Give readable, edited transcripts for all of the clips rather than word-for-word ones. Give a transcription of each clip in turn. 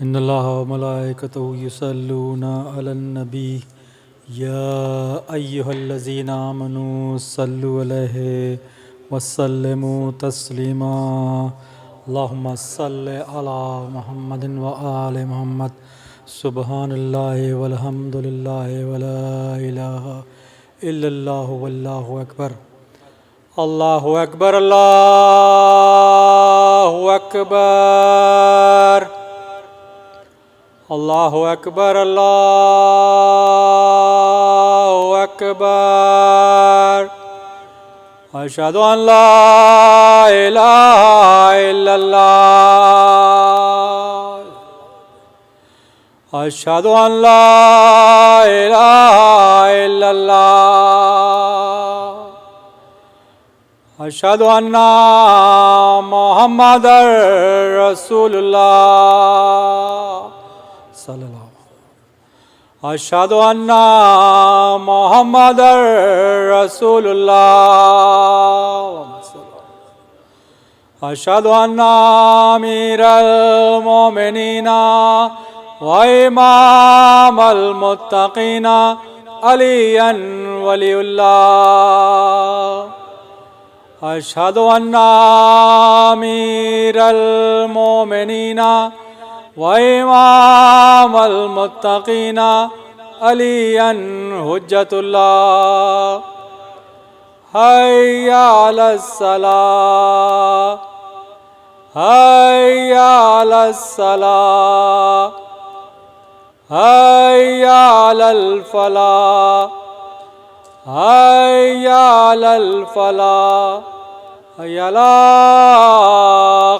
إن الله وملائكته يصلون على النبي يا أيها الذين آمنوا صلوا عليه وسلموا تسليما اللهم صل على محمد وآل محمد سبحان الله والحمد لله ولا إله إلا الله والله أكبر الله أكبر الله أكبر الله أكبر الله أكبر أشهد أن لا إله إلا الله أشهد أن لا إله إلا الله أشهد أن محمد رسول الله صلى الله عليه وسلم أشهد أن محمد رسول الله أشهد أن أمير المؤمنين وإمام المتقين عليا ولي الله أشهد أن أمير المؤمنين وإمام المتقين عليا حجة الله حي على الصلاة حي على الصلاة حي على الفلاح حي على الفلاح حي على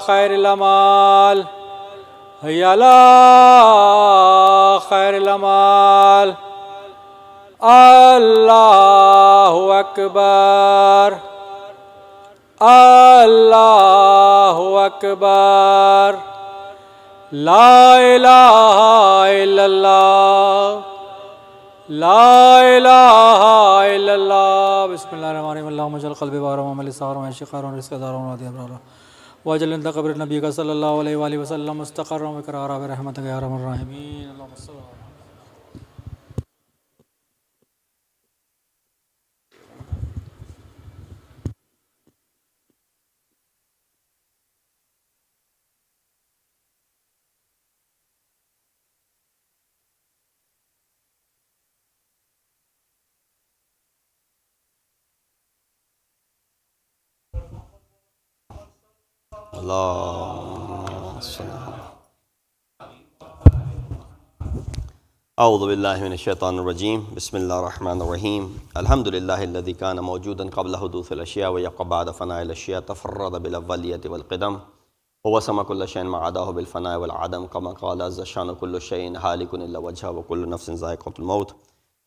خير الأعمال حي على خير الأعمال الله أكبر الله أكبر لا إله إلا الله لا إله إلا الله بسم الله الرحمن الرحيم اللهم اجعل قلبي بارا وعملي صغارا وشقارا ورزقا دارا ونادي أبرارا واجعل عند قبر النبي صلى الله عليه وآله وسلم مستقرا وقرارا برحمتك يا أرحم الراحمين اللهم صل على اللهم صل. أعوذ بالله من الشيطان الرجيم بسم الله الرحمن الرحيم الحمد لله الذي كان موجودا قبل حدوث الأشياء ويبقى بعد فناء الأشياء تفرد بالأولية والقدم هو سمى كل شيء ما عداه بالفناء والعدم كما قال عز شان كل شيء هالك إلا وجهه وكل نفس ذائقة الموت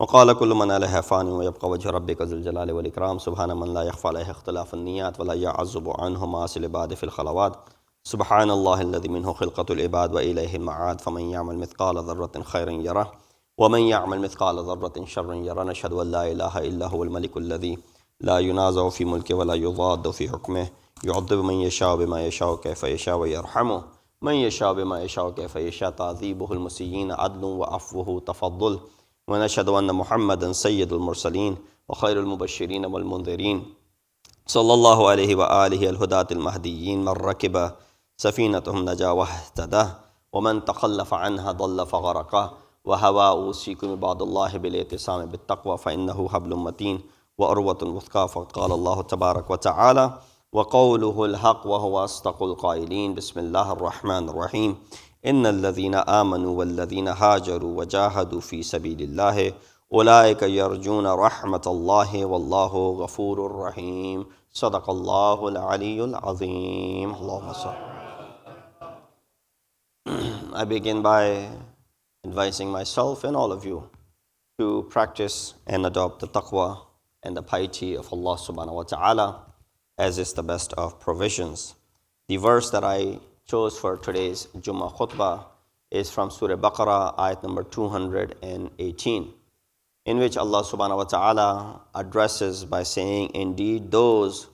وقال كل من عليها فان ويبقى وجه ربك ذو الجلال والإكرام سبحان من لا يخفى عليه اختلاف النيات ولا يعزب عنه معاصي العباد في الخلوات سبحان الله الذي منه خلقة العباد وإليه المعاد فمن يعمل مثقال ذرة خيرا يره ومن يعمل مثقال ذرة شرا يره نشهد أن لا إله إلا هو الملك الذي لا ينازع في ملكه ولا يضاد في حكمه يعذب من يشاء بما يشاء كيف يشاء ويرحمه من يشاء بما يشاء كيف يشاء تعذيبه المسيئين عدل وعفوه تفضل ونشهد أن محمدا سيد المرسلين وخير المبشرين والمنذرين صلى الله عليه وآله الهداة المهديين من ركب سفينتهم نجا واهتدى ومن تخلف عنها ضل فغرقه وهوى أوصيكم عباد الله بالاعتصام بالتقوى فإنه حبل متين وأروة وثقى قال الله تبارك وتعالى وقوله الحق وهو أصدق القائلين بسم الله الرحمن الرحيم إن الذين آمنوا والذين هاجروا وجاهدوا في سبيل الله أولئك يرجون رحمة الله والله غفور رحيم صدق الله العلي العظيم اللهم صل. I begin by advising myself and all of you to practice and adopt the taqwa and the piety of Allah subhanahu wa ta'ala as is the best of provisions. The verse that I chose for today's Jummah khutbah is from Surah Baqarah, ayat number 218. in which Allah subhanahu wa ta'ala addresses by saying, indeed, those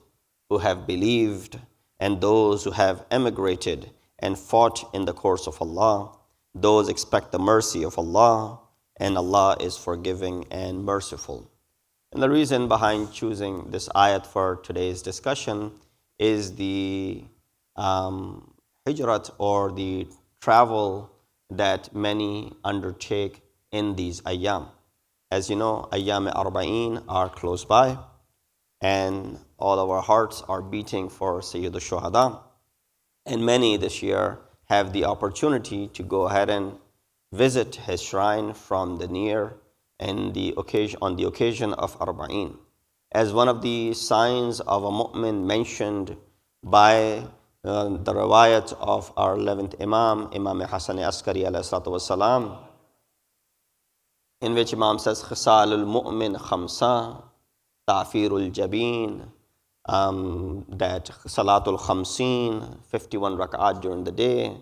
who have believed and those who have emigrated and fought in the course of Allah, those expect the mercy of Allah, and Allah is forgiving and merciful. And the reason behind choosing this ayat for today's discussion is the hijrat, or the travel that many undertake in these ayyam. As you know, ayyam arba'een are close by, and all of our hearts are beating for Sayyid al-Shuhada. And many this year have the opportunity to go ahead and visit his shrine from the near and on the occasion of Arba'een. As one of the signs of a mu'min mentioned by the riwayat of our 11th Imam, Imam Hasan Askari alayhi salatu wasalam, in which Imam says, Khisalul mu'min khamsa, ta'firul jabeen, that Salatul Khamseen, 51 rak'at during the day,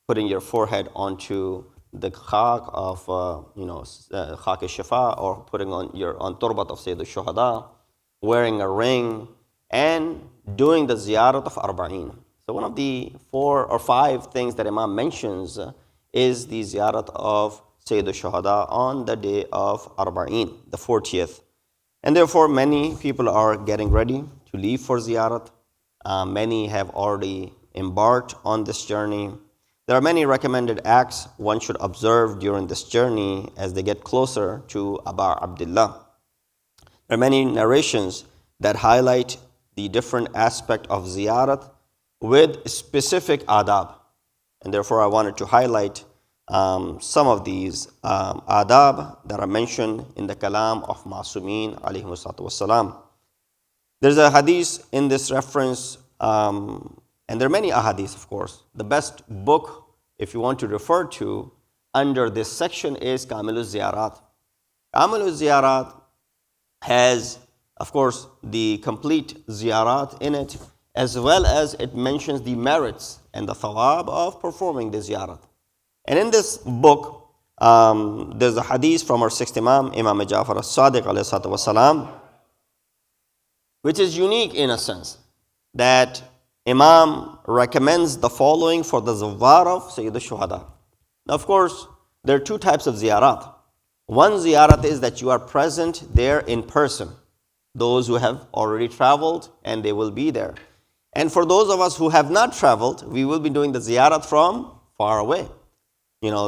putting your forehead onto the khak of, khak-e-shifa, or putting on turbat of Sayyid al-Shuhada, wearing a ring, and doing the ziyarat of Arba'een. So one of the 4 or 5 things that Imam mentions is the ziyarat of Sayyid al-Shuhada on the day of Arba'een, the 40th. And therefore, many people are getting ready to leave for ziyarat. Many have already embarked on this journey. There are many recommended acts one should observe during this journey as they get closer to Aba Abdullah. There are many narrations that highlight the different aspect of ziyarat with specific adab. And therefore, I wanted to highlight some of these adab that are mentioned in the kalam of Masumeen alayhi wassalam. There's a hadith in this reference, and there are many ahadith, of course. The best book, if you want to refer to, under this section is Kamilul Ziyarat. Kamilul Ziyarat has, of course, the complete ziyarat in it, as well as it mentions the merits and the thawab of performing the ziyarat. And in this book, there's a hadith from our 6th Imam, Imam Ja'far as-Sadiq alayhi salatu wasalam, which is unique in a sense, that Imam recommends the following for the zawar of Sayyid al-Shuhada. Now, of course, there are 2 types of ziyarat. One ziyarat is that you are present there in person, those who have already traveled and they will be there. And for those of us who have not traveled, we will be doing the ziyarat from far away.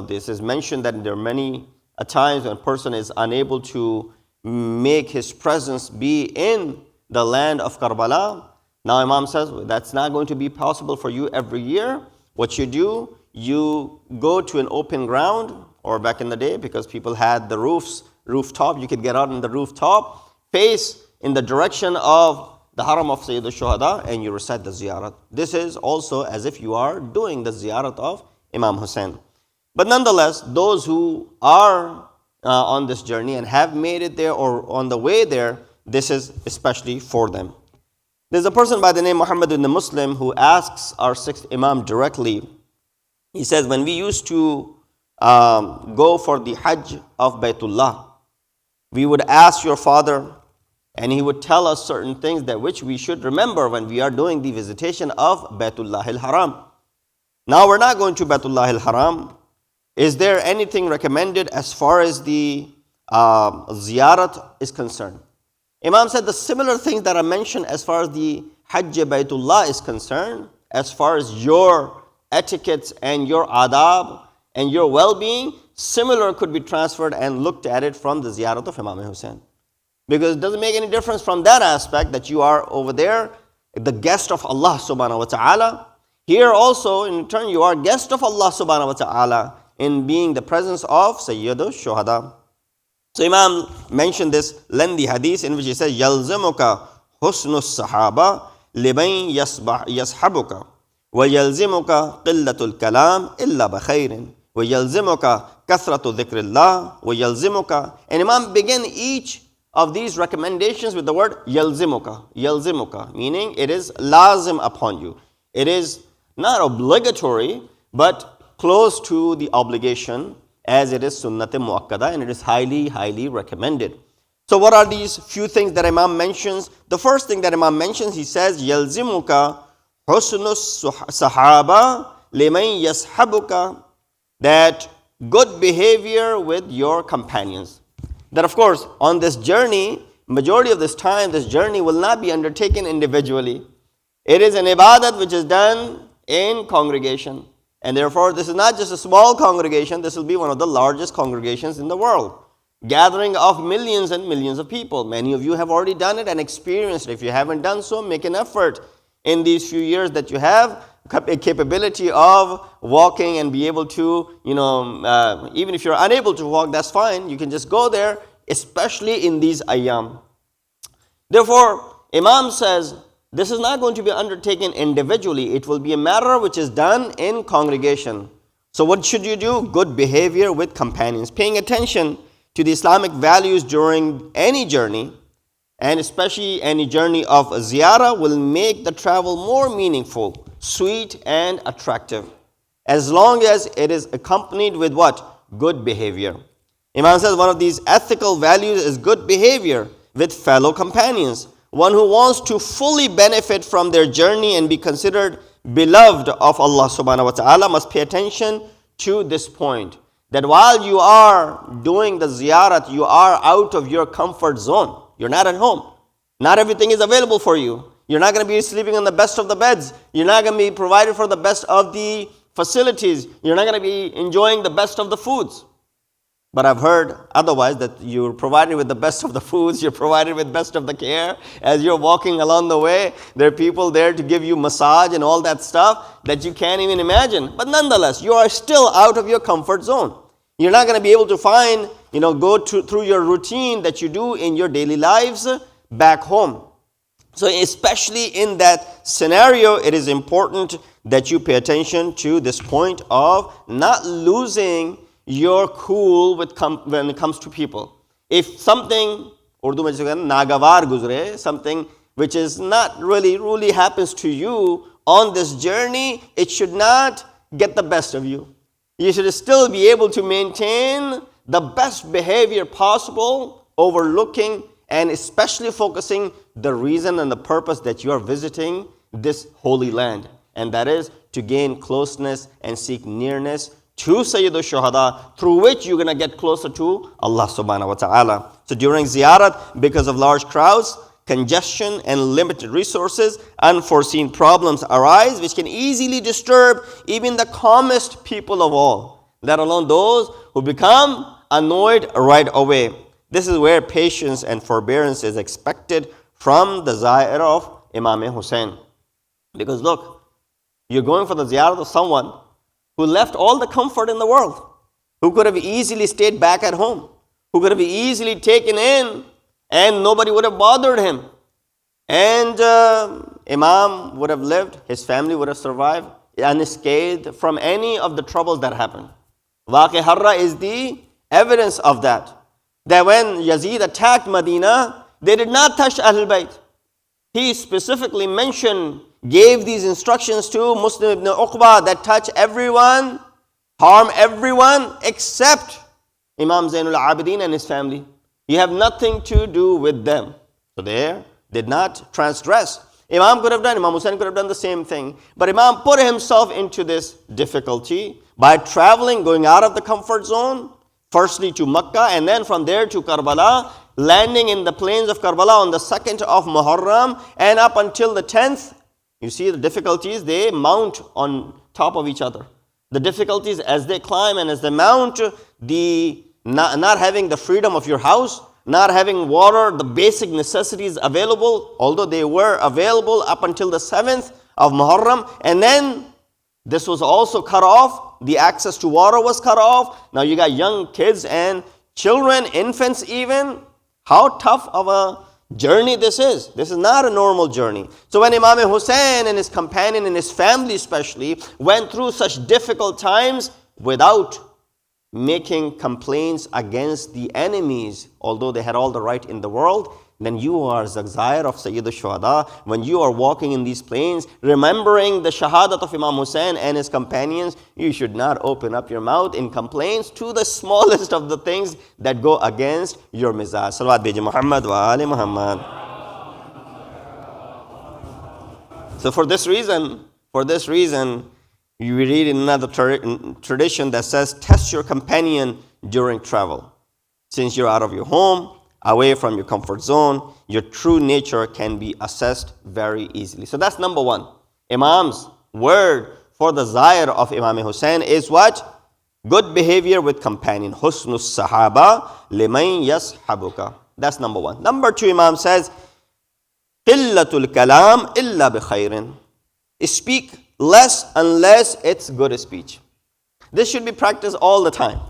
This is mentioned that there are many times when a person is unable to make his presence be in the land of Karbala. Now Imam says that's not going to be possible for you every year. What you do, you go to an open ground, or back in the day, because people had the rooftop, you could get out on the rooftop, face in the direction of the haram of Sayyid al-Shuhada, and you recite the ziyarat. This is also as if you are doing the ziyarat of Imam Hussein. But nonetheless, those who are on this journey and have made it there or on the way there, this is especially for them. There's a person by the name Muhammad ibn Muslim who asks our 6th Imam directly. He says, when we used to go for the Hajj of Baytullah, we would ask your father, and he would tell us certain things that which we should remember when we are doing the visitation of Baytullah al-Haram. Now we're not going to Baytullah al-Haram. Is there anything recommended as far as the ziyarat is concerned? Imam said the similar things that are mentioned as far as the Hajj Baytullah is concerned, as far as your etiquettes and your adab and your well-being, similar could be transferred and looked at it from the ziyarat of Imam Hussein. Because it doesn't make any difference from that aspect that you are over there, the guest of Allah subhanahu wa ta'ala. Here also, in turn, you are guest of Allah subhanahu wa ta'ala in being the presence of Sayyid al-Shuhada. So Imam mentioned this lengthy hadith in which he says, يَلْزِمُكَ حُسْنُ الصَّحَابَةِ لِمَنْ يَصْحَبُكَ وَيَلْزِمُكَ قِلَّةُ الْكَلَامِ إِلَّا بَخَيْرٍ وَيَلْزِمُكَ كَثْرَةُ ذِكْرِ اللَّهِ وَيَلْزِمُكَ. And Imam began each of these recommendations with the word يَلْزِمُكَ. يَلْزِمُكَ, meaning it is lazim upon you. It is not obligatory, but close to the obligation. as it is sunnat muakkada, and it is highly, highly recommended. So what are these few things that Imam mentions? The first thing that Imam mentions, he says, يَلْزِمُكَ حُسْنُ السَّحَابَةِ لِمَنْ يَسْحَبُكَ, that good behavior with your companions. That of course, on this journey, majority of this time, this journey will not be undertaken individually. It is an ibadat which is done in congregation. And therefore, this is not just a small congregation, this will be one of the largest congregations in the world. Gathering of millions and millions of people. Many of you have already done it and experienced it. If you haven't done so, make an effort in these few years that you have a capability of walking and be able to, even if you're unable to walk, that's fine. You can just go there, especially in these ayyam. Therefore, Imam says, this is not going to be undertaken individually. It will be a matter which is done in congregation. So what should you do? Good behavior with companions. Paying attention to the Islamic values during any journey, and especially any journey of ziyarah, will make the travel more meaningful, sweet and attractive, as long as it is accompanied with what? Good behavior. Imam says one of these ethical values is good behavior with fellow companions. One who wants to fully benefit from their journey and be considered beloved of Allah subhanahu wa ta'ala must pay attention to this point. That while you are doing the ziyarat, you are out of your comfort zone. You're not at home. Not everything is available for you. You're not going to be sleeping on the best of the beds. You're not going to be provided for the best of the facilities. You're not going to be enjoying the best of the foods. But I've heard otherwise, that you're provided with the best of the foods, you're provided with best of the care. As you're walking along the way, there are people there to give you massage and all that stuff that you can't even imagine. But nonetheless, you are still out of your comfort zone. You're not going to be able to find, go through your routine that you do in your daily lives back home. So especially in that scenario, it is important that you pay attention to this point of not losing your cool when it comes to people. If something, Urdu mein nagawar guzre, something which is not really happens to you on this journey, it should not get the best of you. You should still be able to maintain the best behavior possible, overlooking and especially focusing the reason and the purpose that you are visiting this holy land. And that is to gain closeness and seek nearness to Sayyidul Shuhada, through which you're going to get closer to Allah subhanahu wa ta'ala. So during ziyarat, because of large crowds, congestion and limited resources, unforeseen problems arise which can easily disturb even the calmest people of all, let alone those who become annoyed right away. This is where patience and forbearance is expected from the ziyarah of Imam Hussein. Because look, you're going for the ziyarah of someone who left all the comfort in the world, who could have easily stayed back at home, who could have easily taken in and nobody would have bothered him. And Imam would have lived, his family would have survived unscathed from any of the troubles that happened. Waqi Harra is the evidence of that. That when Yazid attacked Medina, they did not touch Ahlul Bayt. He specifically gave these instructions to Muslim ibn Uqba that touch everyone, harm everyone except Imam Zainul Abidin and his family. You have nothing to do with them. So they did not transgress. Imam Hussein could have done the same thing. But Imam put himself into this difficulty by traveling, going out of the comfort zone, firstly to Makkah and then from there to Karbala, landing in the plains of Karbala on the 2nd of Muharram and up until the 10th. You see the difficulties, they mount on top of each other. The difficulties as they climb and as they mount, the not having the freedom of your house, not having water, the basic necessities available, although they were available up until the 7th of Muharram. And then this was also cut off. The access to water was cut off. Now you got young kids and children, infants even. How tough of a journey this is. This is not a normal journey. So when Imam Hussein and his companion and his family especially went through such difficult times without making complaints against the enemies, although they had all the right in the world, then you are Zagzair of Sayyid al-Shuhada. When you are walking in these plains, remembering the shahadat of Imam Hussein and his companions, you should not open up your mouth in complaints to the smallest of the things that go against your mizaj. Salawat Biji Muhammad wa Ali Muhammad. So for this reason, we read in another tradition that says, test your companion during travel. Since you're out of your home, away from your comfort zone, your true nature can be assessed very easily. So that's number one. Imam's word for the Zair of Imam Hussein is what? Good behavior with companion. Husnus sahaba liman yashabuka. That's number one. Number two, Imam says, Qillatul kalam illa bi khairin. Speak less unless it's good speech. This should be practiced all the time.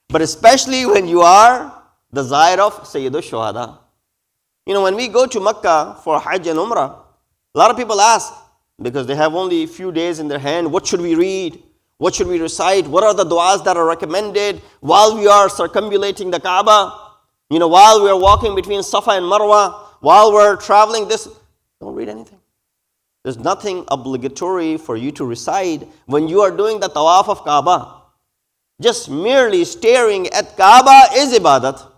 But especially when you are the Zair of Sayyid al-Shuhada. When we go to Makkah for Hajj and Umrah, a lot of people ask, because they have only a few days in their hand, what should we read? What should we recite? What are the du'as that are recommended while we are circumambulating the Kaaba? While we are walking between Safa and Marwa, while we're traveling this, don't read anything. There's nothing obligatory for you to recite when you are doing the tawaf of Kaaba. Just merely staring at Kaaba is ibadat.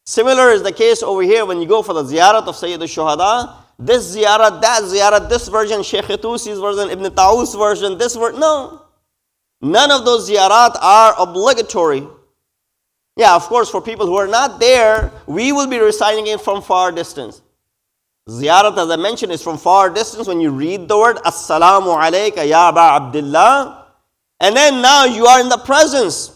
Similar is the case over here when you go for the ziyarat of Sayyid al-Shuhada. This ziyarat, that ziyarat, this version, Shaykh Tusi's version, Ibn Ta'us' version, this version. No. None of those ziyarat are obligatory. Yeah, of course, for people who are not there, we will be reciting it from far distance. Ziyarat, as I mentioned, is from far distance. When you read the word, Assalamu alayka ya Aba Abdullah, and then now you are in the presence.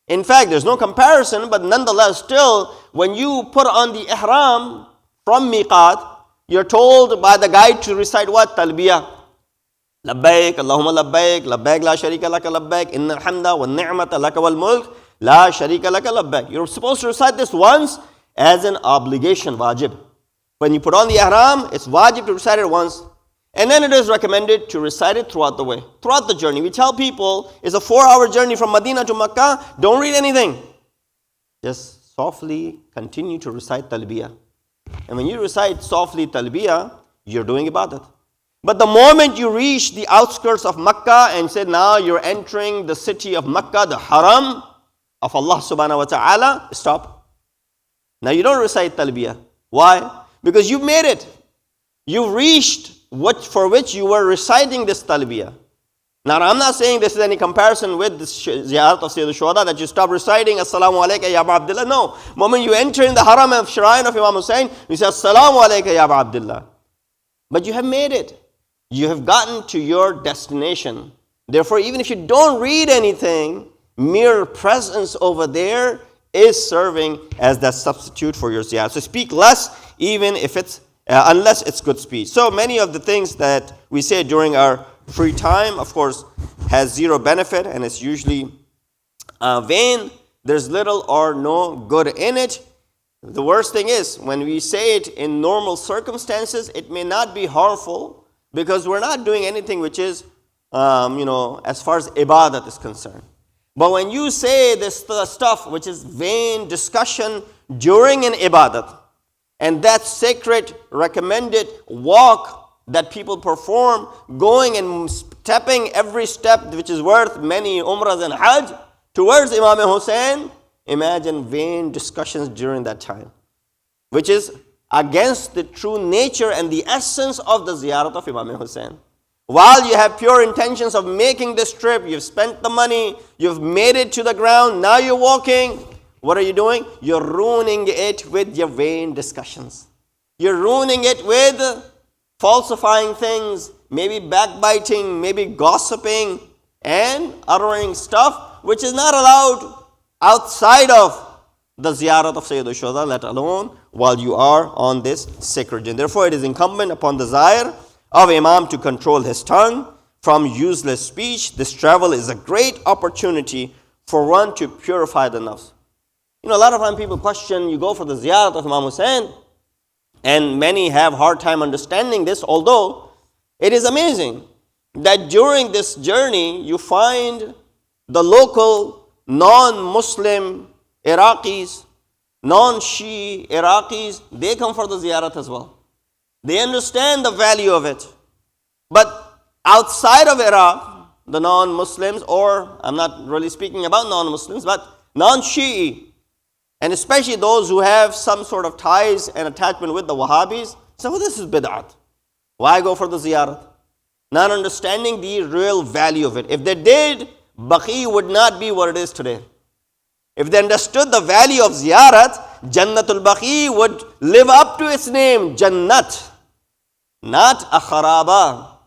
In fact, there's no comparison, but nonetheless, still, when you put on the ihram from miqat, you're told by the guide to recite what? Talbiyah. Labbaik, Allahumma labbaik, labbaik la sharika laka labbaik, inna alhamda wa ni'mata laka wal mulk, la sharika laka labbaik. You're supposed to recite this once as an obligation, wajib. When you put on the ihram, it's wajib to recite it once. And then it is recommended to recite it throughout the way, throughout the journey. We tell people it's a 4-hour journey from Medina to Makkah. Don't read anything. Just softly continue to recite talbiyah. And when you recite softly talbiyah, you're doing ibadat. But the moment you reach the outskirts of Makkah and say now you're entering the city of Makkah, the haram of Allah subhanahu wa ta'ala, stop. Now you don't recite talbiyah. Why? Because you've made it. You've reached what for which you were reciting this talbiyah. Now I'm not saying this is any comparison with the ziyarat of Sayyid al-Shuhada that you stop reciting Assalamu alayka ya Aba Abdullah. No. The moment you enter in the haram of shrine of Imam Hussein, you say Assalamu alayka ya Aba Abdullah. But you have made it. You have gotten to your destination. Therefore, even if you don't read anything, mere presence over there is serving as that substitute for your ziyarat. So speak less, even if it's unless it's good speech. So many of the things that we say during our free time, of course, has zero benefit and it's usually vain. There's little or no good in it. The worst thing is, when we say it in normal circumstances, it may not be harmful because we're not doing anything which is, as far as ibadat is concerned. But when you say this stuff which is vain discussion during an ibadat, and that sacred recommended walk that people perform, going and stepping every step which is worth many umrahs and hajj towards Imam Hussein, imagine vain discussions during that time, which is against the true nature and the essence of the ziyarat of Imam Hussein. While you have pure intentions of making this trip, you've spent the money, you've made it to the ground, now you're walking. What are you doing? You're ruining it with your vain discussions. You're ruining it with falsifying things, maybe backbiting, maybe gossiping, and uttering stuff which is not allowed outside of the ziyarat of Sayyid al-Shuhada, let alone while you are on this sacred journey. Therefore, it is incumbent upon the Zair of Imam to control his tongue from useless speech. This travel is a great opportunity for one to purify the nafs. A lot of times people question, you go for the ziyarat of Imam Hussein, and many have hard time understanding this, although it is amazing that during this journey you find the local non-Muslim Iraqis non-Shia Iraqis, they come for the ziyarat as well. They understand the value of it. But outside of Iraq, the non-Muslims, or I'm not really speaking about non-Muslims, but non-Shia, and especially those who have some sort of ties and attachment with the Wahhabis, say, well, this is bid'at. Why go for the ziyarat? Not understanding the real value of it. If they did, Baqi would not be what it is today. If they understood the value of ziyarat, Jannatul Baqi would live up to its name, Jannat. Not a kharaba,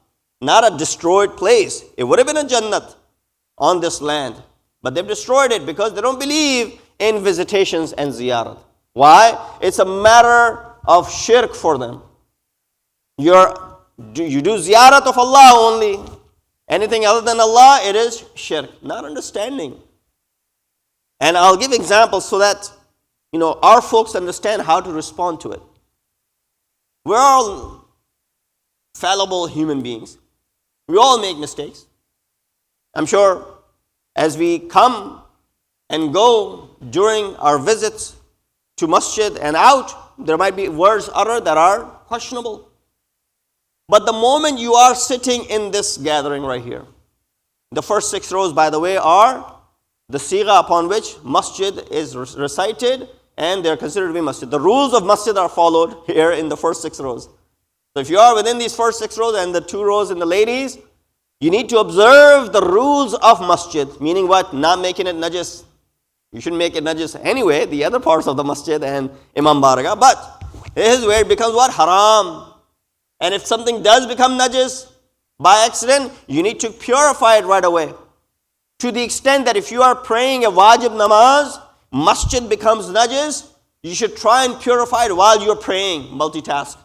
not a destroyed place. It would have been a Jannat on this land. But they've destroyed it because they don't believe in visitations and ziyarat. Why? It's a matter of shirk for them. You do ziyarat of Allah only. Anything other than Allah, it is shirk. Not understanding. And I'll give examples so that our folks understand how to respond to it. We're all fallible human beings. We all make mistakes. I'm sure as we come and go during our visits to masjid and out, there might be words uttered that are questionable. But the moment you are sitting in this gathering right here, the first 6 rows, by the way, are the sigha upon which masjid is recited, and they're considered to be masjid. The rules of masjid are followed here in the first 6 rows. So if you are within these first 6 rows and the 2 rows in the ladies, you need to observe the rules of masjid. Meaning what? Not making it najis. You shouldn't make it najis anyway, the other parts of the masjid and Imam Baraga. But this is where it becomes what? Haram. And if something does become najis by accident, you need to purify it right away. To the extent that if you are praying a wajib namaz, masjid becomes najis, you should try and purify it while you're praying, multitask.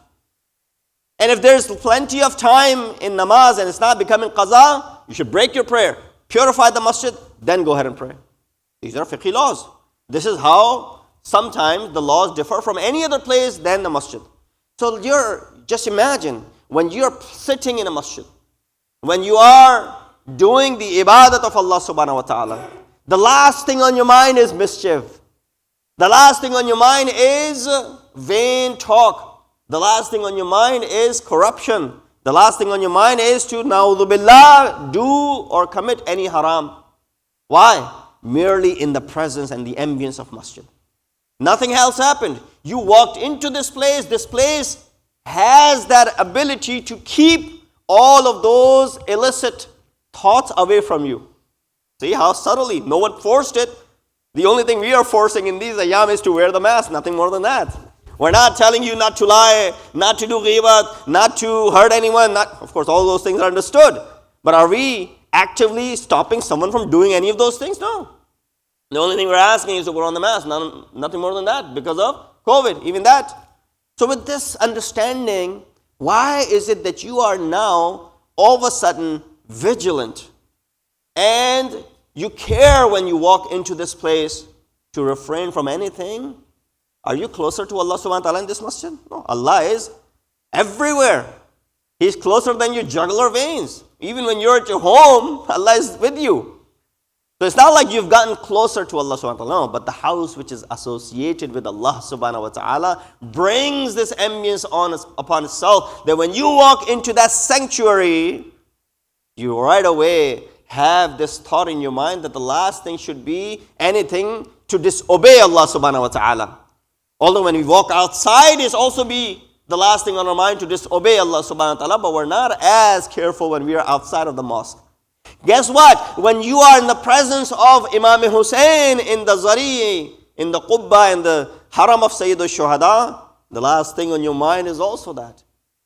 And if there's plenty of time in namaz and it's not becoming qaza, you should break your prayer, purify the masjid, then go ahead and pray. These are fiqh laws. This is how sometimes the laws differ from any other place than the masjid. So just imagine when you're sitting in a masjid, when you are doing the ibadat of Allah subhanahu wa ta'ala, the last thing on your mind is mischief. The last thing on your mind is vain talk. The last thing on your mind is corruption. The last thing on your mind is to, na'udhu billah, do or commit any haram. Why? Merely in the presence and the ambience of masjid. Nothing else happened. You walked into this place. This place has that ability to keep all of those illicit thoughts away from you. See how subtly, no one forced it. The only thing we are forcing in these ayyam is to wear the mask, nothing more than that. We're not telling you not to lie, not to do ghibat, not to hurt anyone. Of course, all those things are understood. But are we actively stopping someone from doing any of those things? No. The only thing we're asking is to put on the mask, nothing more than that, because of COVID, even that. So with this understanding, why is it that you are now all of a sudden vigilant and you care when you walk into this place to refrain from anything? Are you closer to Allah subhanahu wa ta'ala in this masjid? No, Allah is everywhere. He's closer than your jugular veins. Even when you're at your home, Allah is with you. So it's not like you've gotten closer to Allah subhanahu wa ta'ala, no, but the house which is associated with Allah subhanahu wa ta'ala brings this ambience upon itself, that when you walk into that sanctuary, you right away have this thought in your mind that the last thing should be anything to disobey Allah subhanahu wa ta'ala. Although when we walk outside, it's also be the last thing on our mind to disobey Allah subhanahu wa ta'ala, but we're not as careful when we are outside of the mosque. Guess what? When you are in the presence of Imam Hussein in the Zari, in the Qubba, in the Haram of Sayyid al-Shuhada, the last thing on your mind is also that.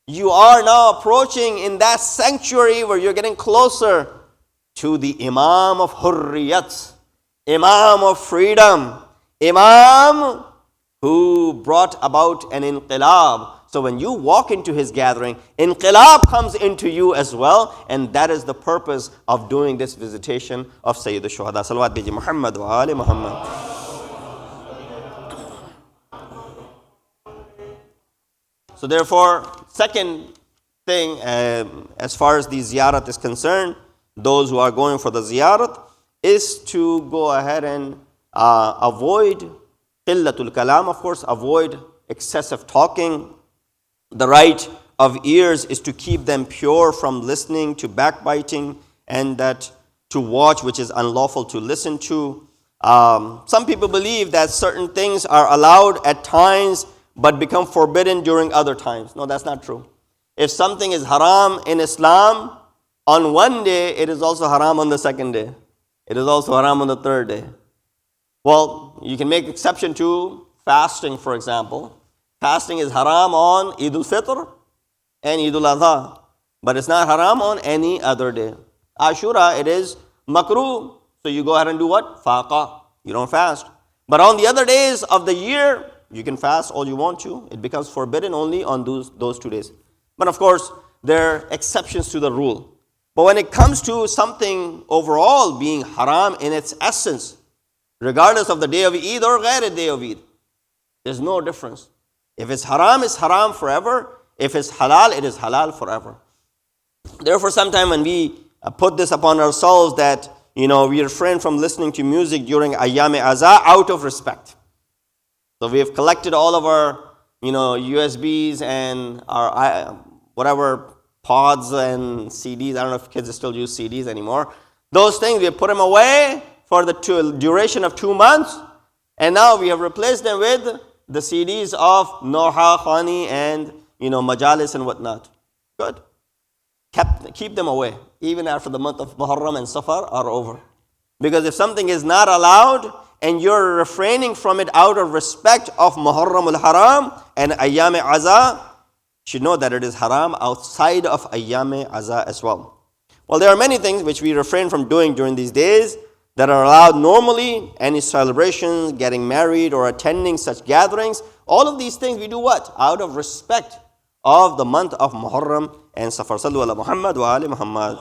You are now approaching in that sanctuary where you're getting closer to the Imam of Hurriyat, Imam of freedom, Imam who brought about an inqilab. So when you walk into his gathering, inqilab comes into you as well, and that is the purpose of doing this visitation of Sayyid al-Shuhada. Salawat biji Muhammad wa ali Muhammad. So therefore, second thing, as far as the ziyarat is concerned, those who are going for the ziyarat is to go ahead and avoid Qillatul kalam, of course, avoid excessive talking. The right of ears is to keep them pure from listening to backbiting and that to watch which is unlawful to listen to. Some people believe that certain things are allowed at times but become forbidden during other times. No, that's not true. If something is haram in Islam, on one day, it is also haram on the second day. It is also haram on the third day. Well, you can make exception to fasting, for example. Fasting is haram on Eid al-Fitr and Eid al-Adha, but it's not haram on any other day. Ashura, it is makruh, so you go ahead and do what? Faqa. You don't fast. But on the other days of the year, you can fast all you want to. It becomes forbidden only on those 2 days. But of course, there are exceptions to the rule. But when it comes to something overall being haram in its essence, regardless of the day of Eid or ghair day of Eid, there's no difference. If it's haram forever. If it's halal, it is halal forever. Therefore, sometimes when we put this upon ourselves that, we refrain from listening to music during Ayyam-e-Azha out of respect. So we have collected all of our, USBs and our whatever pods and CDs. I don't know if kids still use CDs anymore. Those things, we have put them away for the duration of 2 months. And now we have replaced them with the CDs of Noha, Khani, and Majalis and whatnot. Good. Keep them away, even after the month of Muharram and Safar are over. Because if something is not allowed and you're refraining from it out of respect of Muharram al-Haram and Ayyam-e-Azha, you should know that it is haram outside of Ayyam-e-Azha as well. Well, there are many things which we refrain from doing during these days that are allowed normally. Any celebrations, getting married, or attending such gatherings. All of these things we do what? Out of respect of the month of Muharram and Safar. Sallu ala Muhammad wa ali Muhammad.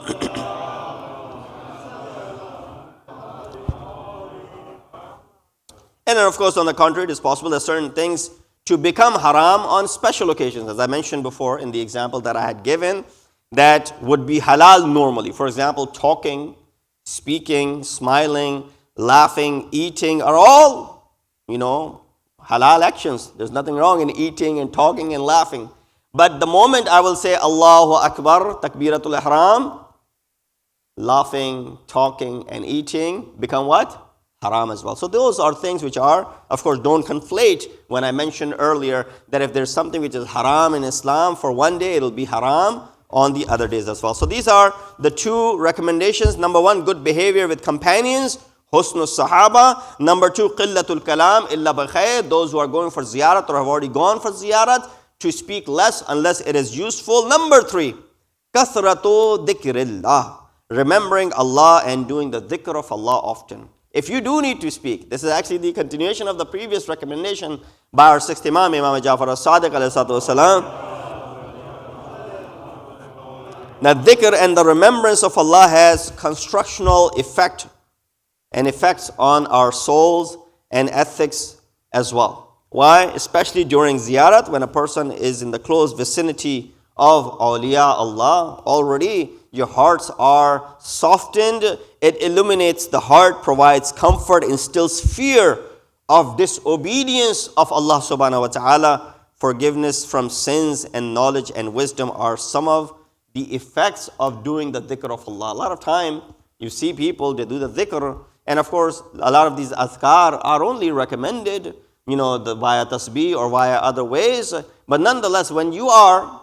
And then of course, on the contrary, it is possible that certain things to become haram on special occasions, as I mentioned before in the example that I had given, that would be halal normally. For example, talking, speaking, smiling, laughing, eating are all, halal actions. There's nothing wrong in eating and talking and laughing. But the moment I will say Allahu Akbar, Takbiratul Ihram, laughing, talking, and eating become what? Haram as well. So those are things which are, of course, don't conflate when I mentioned earlier that if there's something which is haram in Islam for one day, it'll be haram on the other days as well. So these are the 2 recommendations. Number 1, good behavior with companions, husnul sahaba. Number 2, qillatul kalam illa bi khair. Those who are going for ziyarat or have already gone for ziyarat, to speak less unless it is useful. Number 3, kathratu dhikrillah. Remembering Allah and doing the dhikr of Allah often. If you do need to speak, this is actually the continuation of the previous recommendation by our 6th Imam, Imam Ja'far as-Sadiq alayhi salatu wasalam. Now, dhikr and the remembrance of Allah has constructional effect and effects on our souls and ethics as well. Why? Especially during ziyarat, when a person is in the close vicinity of awliya Allah, already your hearts are softened. It illuminates the heart, provides comfort, instills fear of disobedience of Allah subhanahu wa ta'ala. Forgiveness from sins and knowledge and wisdom are some of the effects of doing the dhikr of Allah. A lot of time you see people, they do the dhikr, and of course a lot of these azkar are only recommended, via tasbih or via other ways. But nonetheless, when you are,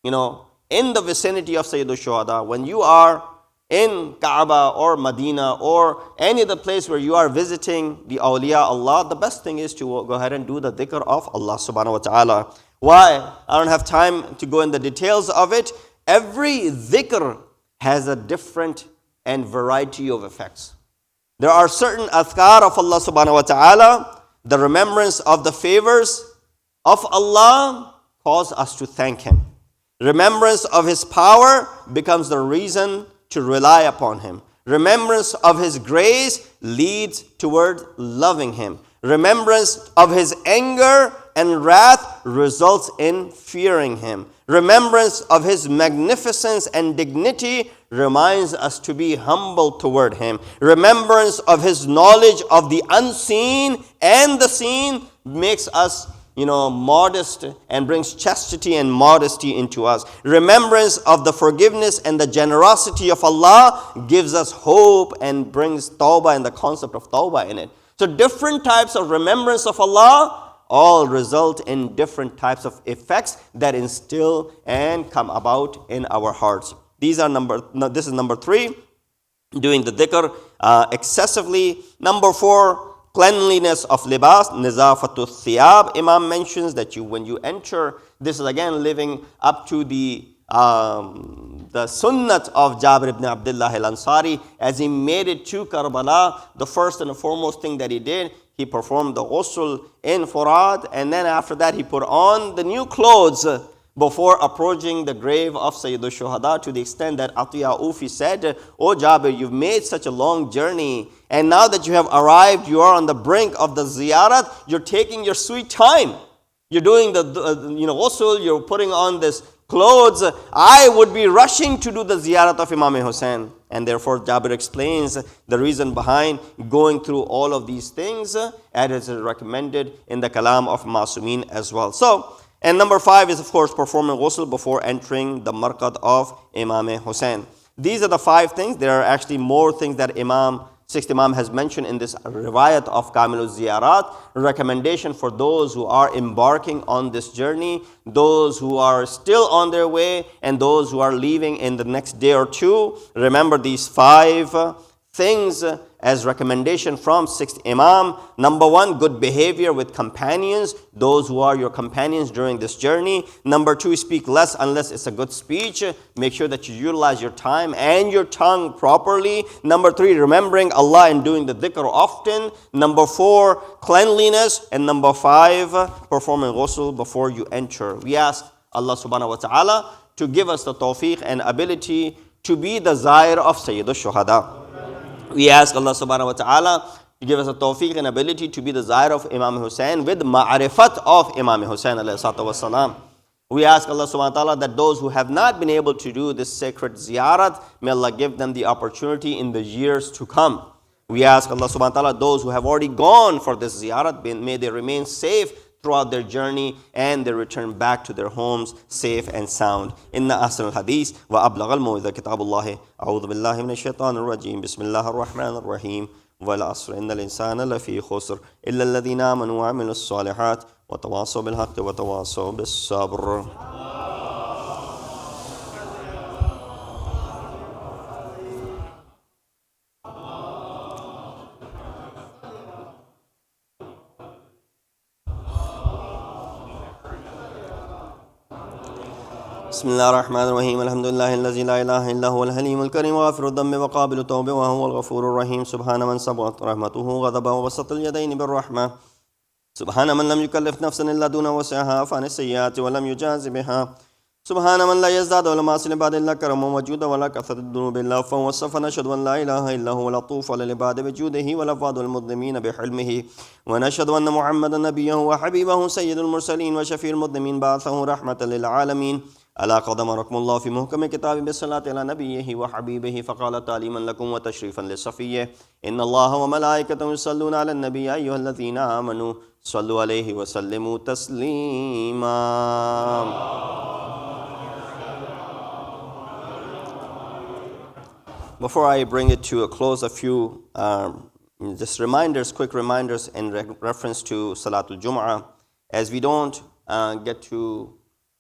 in the vicinity of Sayyidul Shuhada, when you are in Kaaba or Medina or any other place where you are visiting the awliya Allah, the best thing is to go ahead and do the dhikr of Allah subhanahu wa ta'ala. Why? I don't have time to go in the details of it. Every dhikr has a different and variety of effects. There are certain azkar of Allah subhanahu wa ta'ala, the remembrance of the favors of Allah cause us to thank Him. Remembrance of His power becomes the reason to rely upon Him. Remembrance of His grace leads toward loving Him. Remembrance of His anger and wrath results in fearing him. Remembrance of his magnificence and dignity reminds us to be humble toward him. Remembrance of his knowledge of the unseen and the seen makes us modest and brings chastity and modesty into us. Remembrance of the forgiveness and the generosity of Allah gives us hope and brings tawbah and the concept of tawbah in it. So different types of remembrance of Allah all result in different types of effects that instill and come about in our hearts. This is number 3, doing the dhikr excessively. Number 4, cleanliness of libas, nizafatu thiyab. Imam mentions that when you enter, this is again living up to the sunnat of Jabir ibn Abdullah al-Ansari. As he made it to Karbala, the first and the foremost thing that he did, he performed the ghusl in Furad, and then after that he put on the new clothes before approaching the grave of Sayyidul Shuhada, to the extent that Atiyah Ufi said, "Oh Jabir, you've made such a long journey, and now that you have arrived, you are on the brink of the ziyarat, you're taking your sweet time. You're doing the ghusl, you're putting on this clothes. I would be rushing to do the ziyarat of Imam Hussein." And therefore Jabir explains the reason behind going through all of these things, as is recommended in the kalam of Masumin as well. And number 5 is, of course, performing ghusl before entering the marqad of Imam Hussein. These are the 5 things. There are actually more things that Sixth Imam has mentioned in this riwayat of Kamilul Ziyarat. Recommendation for those who are embarking on this journey, those who are still on their way, and those who are leaving in the next day or two. Remember these 5 things as recommendation from Sixth Imam. Number 1, good behavior with companions, those who are your companions during this journey. Number 2, speak less unless it's a good speech. Make sure that you utilize your time and your tongue properly. Number 3, remembering Allah and doing the dhikr often. Number 4, cleanliness. And number 5, performing ghusl before you enter. We ask Allah subhanahu wa ta'ala to give us the tawfiq and ability to be the zair of Sayyidul Shuhada. We ask Allah subhanahu wa ta'ala to give us a tawfiq and ability to be the zair of Imam Hussein with ma'arifat of Imam Hussein alayhi salatu wasalam. We ask Allah subhanahu wa ta'ala that those who have not been able to do this sacred ziyarat, may Allah give them the opportunity in the years to come. We ask Allah subhanahu wa ta'ala those who have already gone for this ziyarat, may they remain safe throughout their journey and they return back to their homes safe and sound. Inna ahsan al-hadith wa ablagh al-mawidha kitabullahi. A'udhu billahi minash shaitanir rajim. Bismillahir rahmanir rahim. Wal asr innal insana lafi khusr illa alladhina amanu wa amilus salihat wa tawasaw bil haqqi wa tawasaw bis sabr. بسم الله الرحمن الرحيم الحمد لله الذي لا إله إلا هو الحليم الكريم غافر الذنب وقابل التوب وهو الغفور الرحيم سبحان من سبقت رحمته غضبه وبسط اليدين بالرحمة سبحان من لم يكلف نفسا إلا دون وسعها فعن السيئات ولم يجاز بها سبحان من لا يزداد ولا معصي بعد إلا كرم وجود ولا كثرة الذنوب إلا عفوا وصفا نشهد أن لا إله إلا هو لطوف على العباد بجوده ولفاض المظلمين بحلمه ونشهد أن محمدا نبيه وحبيبه سيد المرسلين وشفيع المظلمين بعثه رحمة للعالمين ألا قد أمركم الله في محكم كتابه بالصلاة على نبيه وحبيبه فقال تعليما لكم وتشريفا لصفيه إن الله وملائكته يصلون على النبي أيها الذين آمنوا صلوا عليه وسلموا تسليما. Before I bring it to a close, a few just quick reminders in reference to Salatul Jum'ah. As we don't get to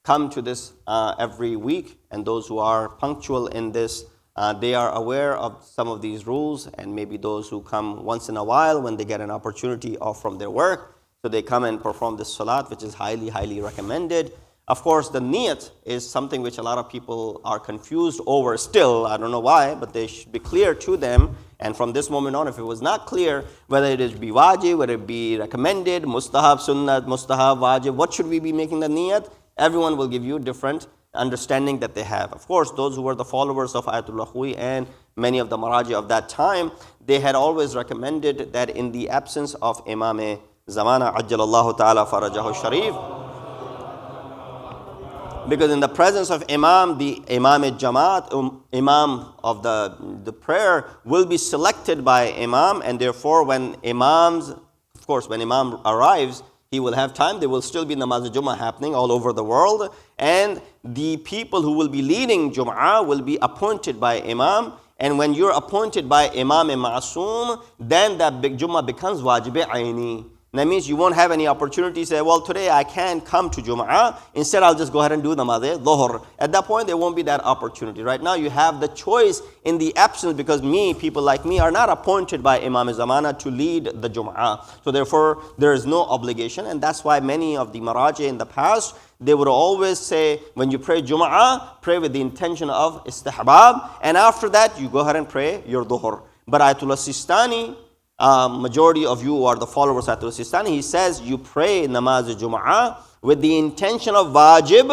come to this every week, and those who are punctual in this, they are aware of some of these rules, and maybe those who come once in a while when they get an opportunity off from their work, so they come and perform this salat, which is highly, highly recommended. Of course, the niyat is something which a lot of people are confused over still. I don't know why, but they should be clear to them. And from this moment on, if it was not clear, whether it is be wajib, whether it be recommended, mustahab, sunnat, mustahab, wajib, what should we be making the niyat? Everyone will give you different understanding that they have. Of course, those who were the followers of Ayatollah Khui and many of the Maraji of that time, they had always recommended that in the absence of Imam Zamana Ajjalallahu Ta'ala Farajahu Sharif, Because in the presence of Imam, the Imam-e-Jamaat, Imam of the prayer will be selected by Imam, and therefore when of course when Imam arrives, he will have time. There will still be namaz-e-Jum'ah happening all over the world, and the people who will be leading Jum'ah will be appointed by Imam. And when you're appointed by Imam-e-Ma'soom, then that big Jum'ah becomes wajib-e-aini. That means you won't have any opportunity to say, well, today I can't come to Jum'ah. Instead, I'll just go ahead and do namaz-e-Dhuhr. At that point, there won't be that opportunity. Right now, you have the choice in the absence, because people like me are not appointed by Imam-e-Zamana to lead the Jum'ah. So therefore, there is no obligation. And that's why many of the Maraji in the past, they would always say, when you pray Jum'ah, pray with the intention of istihbab. And after that, you go ahead and pray your Dhuhr. But Ayatollah Sistani, majority of you are the followers of Ayatollah Sistani, he says you pray namaz-e-Jum'ah with the intention of wajib,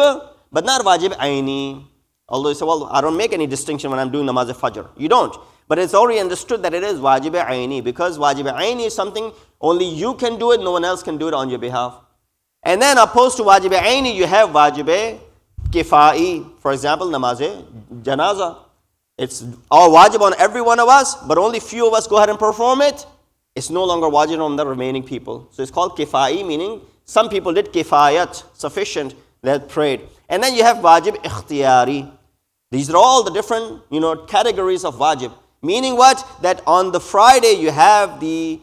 but not wajib-aini. Although you say, well, I don't make any distinction when I'm doing namaz-e-Fajr. You don't. But it's already understood that it is wajib-aini, because wajib-aini is something only you can do it, no one else can do it on your behalf. And then opposed to wajib-aini, you have wajib-kifai. For example, namaz-e-Janaza. It's all wajib on every one of us, but only few of us go ahead and perform it. It's no longer wajib on the remaining people. So it's called kifai, meaning some people did kifayat, sufficient, that prayed. And then you have wajib ikhtiyari. These are all the different, categories of wajib. Meaning what? That on the Friday you have the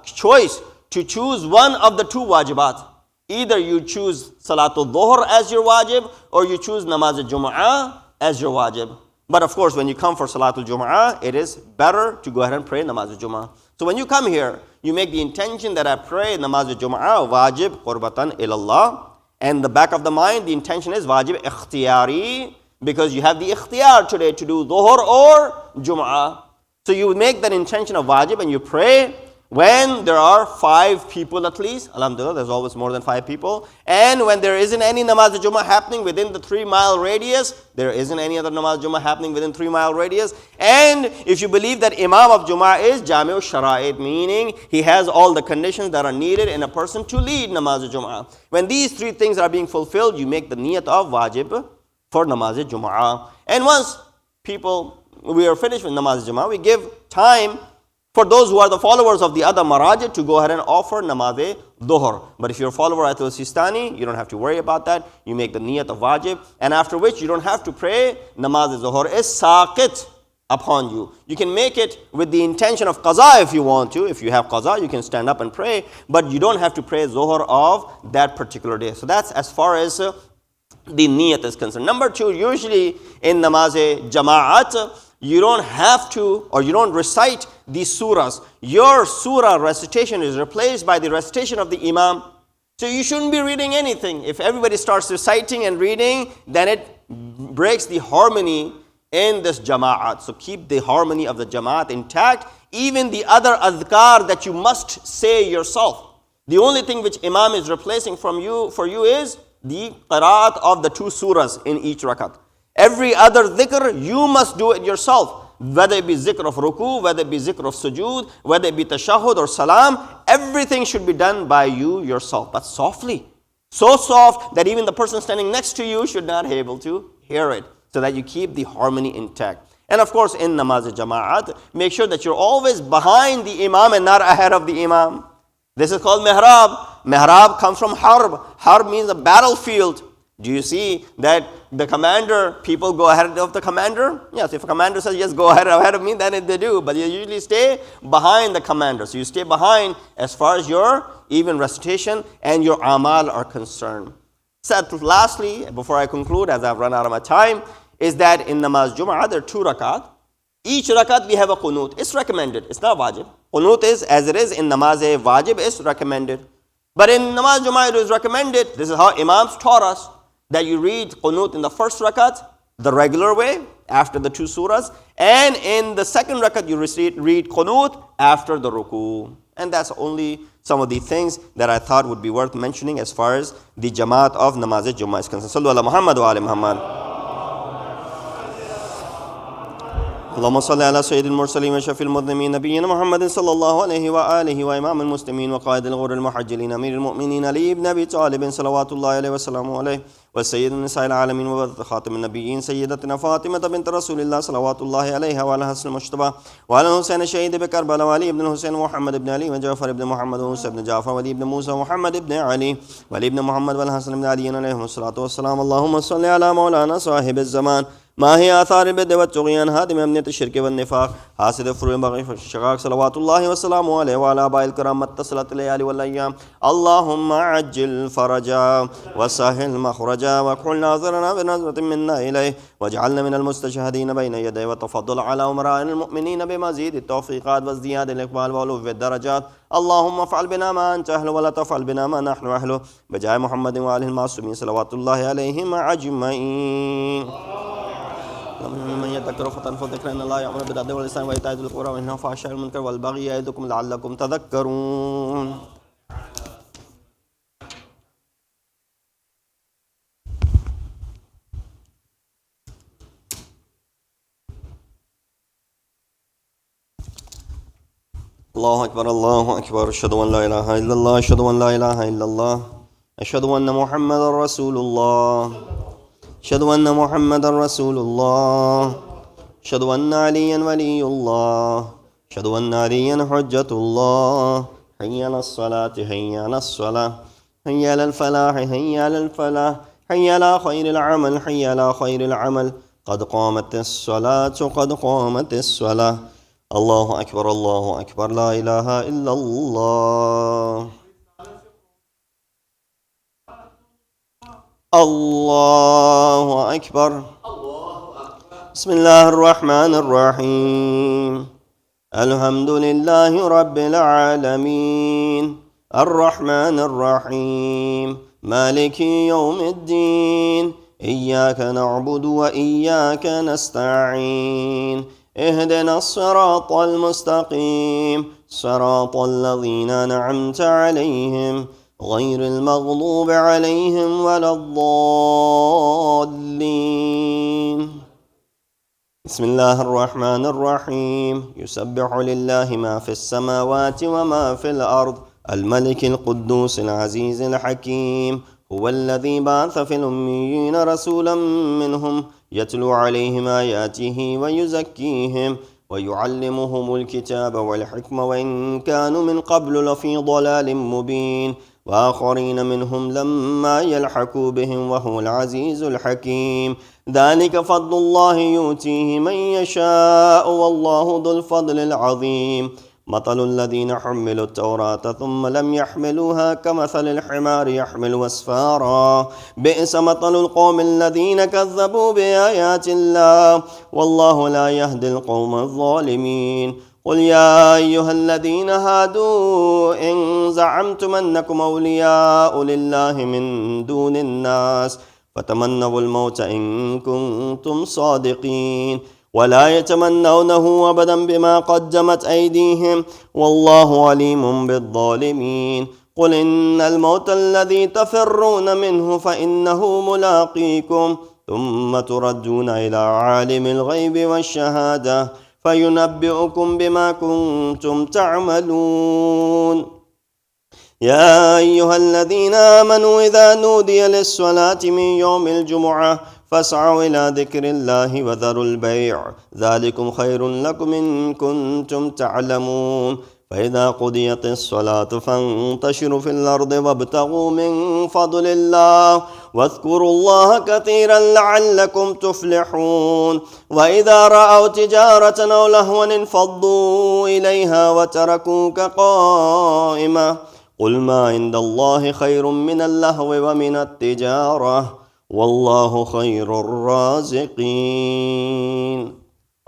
choice to choose one of the two wajibat. Either you choose Salatul Dhuhr as your wajib, or you choose Namaz-e-Jum'ah as your wajib. But of course, when you come for Salatul Jum'ah, it is better to go ahead and pray Namaz-e-Jum'ah. So when you come here, you make the intention that I pray Namaz-e-Jum'ah, wajib qurbatan ilallah. And the back of the mind, the intention is wajib ikhtiyari, because you have the ikhtiyar today to do Dhuhr or Jum'ah. So you make that intention of wajib and you pray when there are 5 people at least. Alhamdulillah, there's always more than 5 people. And when there isn't any namaz-e-Jum'ah happening within the 3-mile radius, there isn't any other namaz-e-Jum'ah happening within 3-mile radius. And if you believe that Imam of Jum'ah is Jami'u Shara'id, meaning he has all the conditions that are needed in a person to lead namaz-e-Jum'ah. When these 3 things are being fulfilled, you make the niyat of wajib for namaz-e-Jum'ah. And once we are finished with namaz-e-Jum'ah, we give time for those who are the followers of the other Marajid to go ahead and offer namaz-e-Dhuhr. But if you're a follower of Ayatollah Sistani, you don't have to worry about that. You make the niyat of wajib, and after which you don't have to pray namaz-e-Dhuhr. It's saqit upon you. You can make it with the intention of qaza if you want to. If you have qaza, you can stand up and pray, but you don't have to pray Dhuhr of that particular day. So that's as far as the niyat is concerned. Number 2, usually in namaz-e-Jama'at, you don't have to, or you don't recite these surahs. Your surah recitation is replaced by the recitation of the Imam. So you shouldn't be reading anything. If everybody starts reciting and reading, then it breaks the harmony in this jama'at. So keep the harmony of the jama'at intact. Even the other adhkar that you must say yourself. The only thing which Imam is replacing for you is the qira'at of the 2 surahs in each rakat. Every other dhikr, you must do it yourself. Whether it be zikr of ruku, whether it be zikr of sujood, whether it be tashahud or salam, everything should be done by you yourself, but softly. So soft that even the person standing next to you should not be able to hear it, so that you keep the harmony intact. And of course, in namaz-e-Jama'at, make sure that you're always behind the Imam and not ahead of the Imam. This is called mihrab. Mihrab comes from harb. Harb means a battlefield. Do you see that the commander, people go ahead of the commander? Yes, if a commander says, yes, go ahead of me, then they do. But you usually stay behind the commander. So you stay behind as far as your even recitation and your amal are concerned. So lastly, before I conclude, as I've run out of my time, is that in namaz Jum'ah, there are 2 rakat. Each rakat we have a qunut. It's recommended. It's not wajib. Qunut is, as it is in namaz-e-wajib, is recommended. But in namaz Jum'ah, it is recommended. This is how Imams taught us, that you read qunut in the first rakat, the regular way, after the 2 surahs. And in the second rakat, you read qunut after the ruku. And that's only some of the things that I thought would be worth mentioning as far as the Jamaat of Namaz-e-Jum'ah is concerned. Sallu ala Muhammad wa ala Muhammad. اللهم صل على سيد المرسلين وشفيع المذنبين نبينا محمد صلى الله عليه وآله وإمام المسلمين وقائد الغر المحجلين أمير المؤمنين علي بن أبي طالب صلوات الله عليه وسلامه عليه وسيد النساء العالمين وخاتم النبيين سيدتنا فاطمة بنت رسول الله صلوات الله عليها وعلى حسن المجتبى وعلى الحسين الشهيد بكربلاء وعلي بن الحسين ومحمد بن علي وجعفر بن محمد وموسى بن جعفر وعلي بن موسى ومحمد بن علي وعلي بن محمد والحسن بن علي عليهم الصلاة والسلام. اللهم صل على مولانا صاحب الزمان ما هي آثار البدع والطغيان هادم أمنية الشرك والنفاق حاسد فروع بغي الشقاق صلوات الله وسلامه عليه وعلى آبائه الكرام اتصلت الليالي والأيام. اللهم عجل فرجا وسهل مخرجا واكحل ناظرنا بنظرة منا إليه واجعلنا من المستشهدين بين يديه وتفضل على أمراء المؤمنين بمزيد التوفيقات وازدياد الإقبال وعلو الدرجات. اللهم افعل بنا ما أنت أهله ولا تفعل بنا ما نحن أهله بجاه محمد وآله المعصومين صلوات الله عليهم أجمعين. من يذكر فتنفذ ذكر ان الله يأمر بالعدل والإحسان وإيتاء ذي القربى وينهى عن الفحشاء والمنكر والبغي يعظكم لعلكم تذكرون. الله أكبر الله أكبر. أشهد أن لا إله إلا الله أشهد أن لا إله إلا الله أشهد أن محمدا رسول الله أشهد أن محمدا رسول الله أشهد أن عليا ولي الله أشهد أن عليا حجة الله. حي على الصلاة حي على الصلاة حي على الفلاح حي على الفلاح حي على خير العمل حي على خير العمل. قد قامت الصلاة قد قامت الصلاة. الله أكبر الله أكبر لا إله إلا الله. الله أكبر. بسم الله الرحمن الرحيم. الحمد لله رب العالمين الرحمن الرحيم مالك يوم الدين إياك نعبد وإياك نستعين اهدنا الصراط المستقيم صراط الذين أنعمت عليهم غير المغضوب عليهم ولا الضالين. بسم الله الرحمن الرحيم. يسبح لله ما في السماوات وما في الأرض الملك القدوس العزيز الحكيم. هو الذي بعث في الأميين رسولا منهم يتلو عليهم آياته ويزكيهم ويعلمهم الكتاب والحكمة وإن كانوا من قبل لفي ضلال مبين وآخرين منهم لما يلحقوا بهم وهو العزيز الحكيم. ذلك فضل الله يؤتيه من يشاء والله ذو الفضل العظيم. مثل الذين حملوا التوراة ثم لم يحملوها كمثل الحمار يحمل أسفارا بئس مثل القوم الذين كذبوا بآيات الله والله لا يهدي القوم الظالمين. قل يا أيها الذين هادوا إن زعمتم أنكم أولياء لله من دون الناس فتمنوا الموت إن كنتم صادقين ولا يتمنونه أبدا بما قدمت أيديهم والله عليم بالظالمين. قل إن الموت الذي تفرون منه فإنه ملاقيكم ثم تردون إلى عالم الغيب والشهادة فينبئكم بما كنتم تعملون. يا أيها الذين آمنوا إذا نودي للصلاة من يوم الجمعة فاسعوا إلى ذكر الله وذروا البيع ذلكم خير لكم إن كنتم تعلمون. فإذا قضيت الصلاة فانتشروا في الأرض وابتغوا من فضل الله واذكروا الله كثيرا لعلكم تفلحون. وإذا رأوا تجارة أو لهوا انفضوا إليها وتركوك قائما قل ما عند الله خير من اللهو ومن التجارة والله خير الرازقين.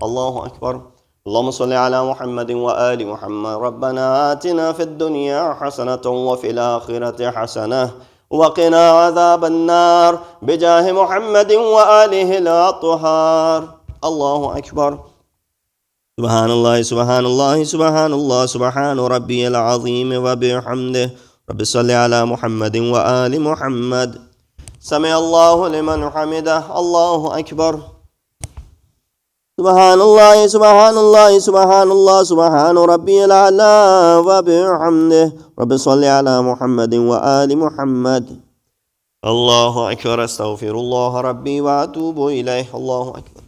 الله أكبر. اللهم صل على محمد وآل محمد. ربنا آتنا في الدنيا حسنة وفي الآخرة حسنة وقنا عذاب النار بجاه محمد وآله الأطهار. الله أكبر. سبحان الله سبحان الله سبحان الله سبحان ربي العظيم وبحمده. رب صل على محمد وآل محمد. سمع الله لمن حمده. الله أكبر. سبحان الله سبحان الله سبحان الله سبحان ربي الأعلى وبحمده رب صل على محمد وآل محمد. الله أكبر. أستغفر الله ربي وأتوب إليه. الله أكبر.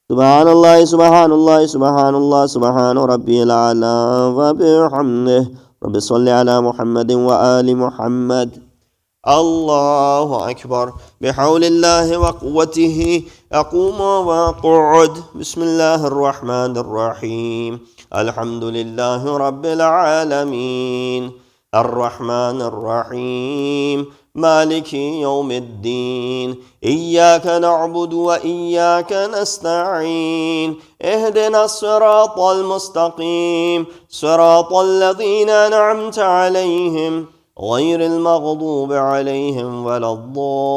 سبحان الله سبحان الله سبحان الله سبحان ربي الأعلى وبحمده رب صل على محمد وآل محمد. الله أكبر. بحول الله وقوته أقوم وأقعد. بسم الله الرحمن الرحيم. الحمد لله رب العالمين الرحمن الرحيم مالك يوم الدين إياك نعبد وإياك نستعين اهدنا الصراط المستقيم صراط الذين أنعمت عليهم غير المغضوب عليهم ولا الضالين.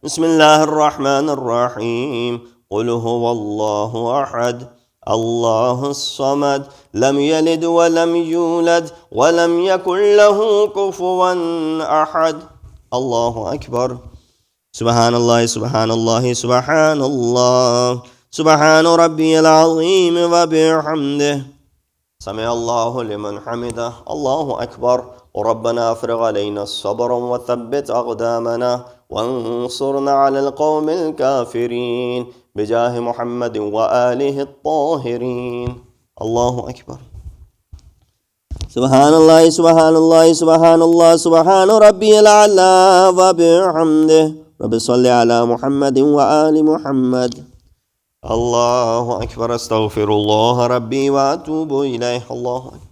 بسم الله الرحمن الرحيم. قل هو الله أحد الله الصمد لم يلد ولم يولد ولم يكن له كفوا أحد. الله أكبر. سبحان الله سبحان الله سبحان الله سبحان ربي العظيم وبحمده. سمع الله لمن حمده. الله أكبر. وربنا أفرغ علينا الصبر وثبت أقدامنا وانصرنا على القوم الكافرين بجاه محمد وآله الطاهرين. الله أكبر. سبحان الله سبحان الله سبحان الله سبحان ربي الأعلى وبحمده رب صل على محمد وآل محمد. الله أكبر. أستغفر الله ربي وأتوب إليه. الله أكبر.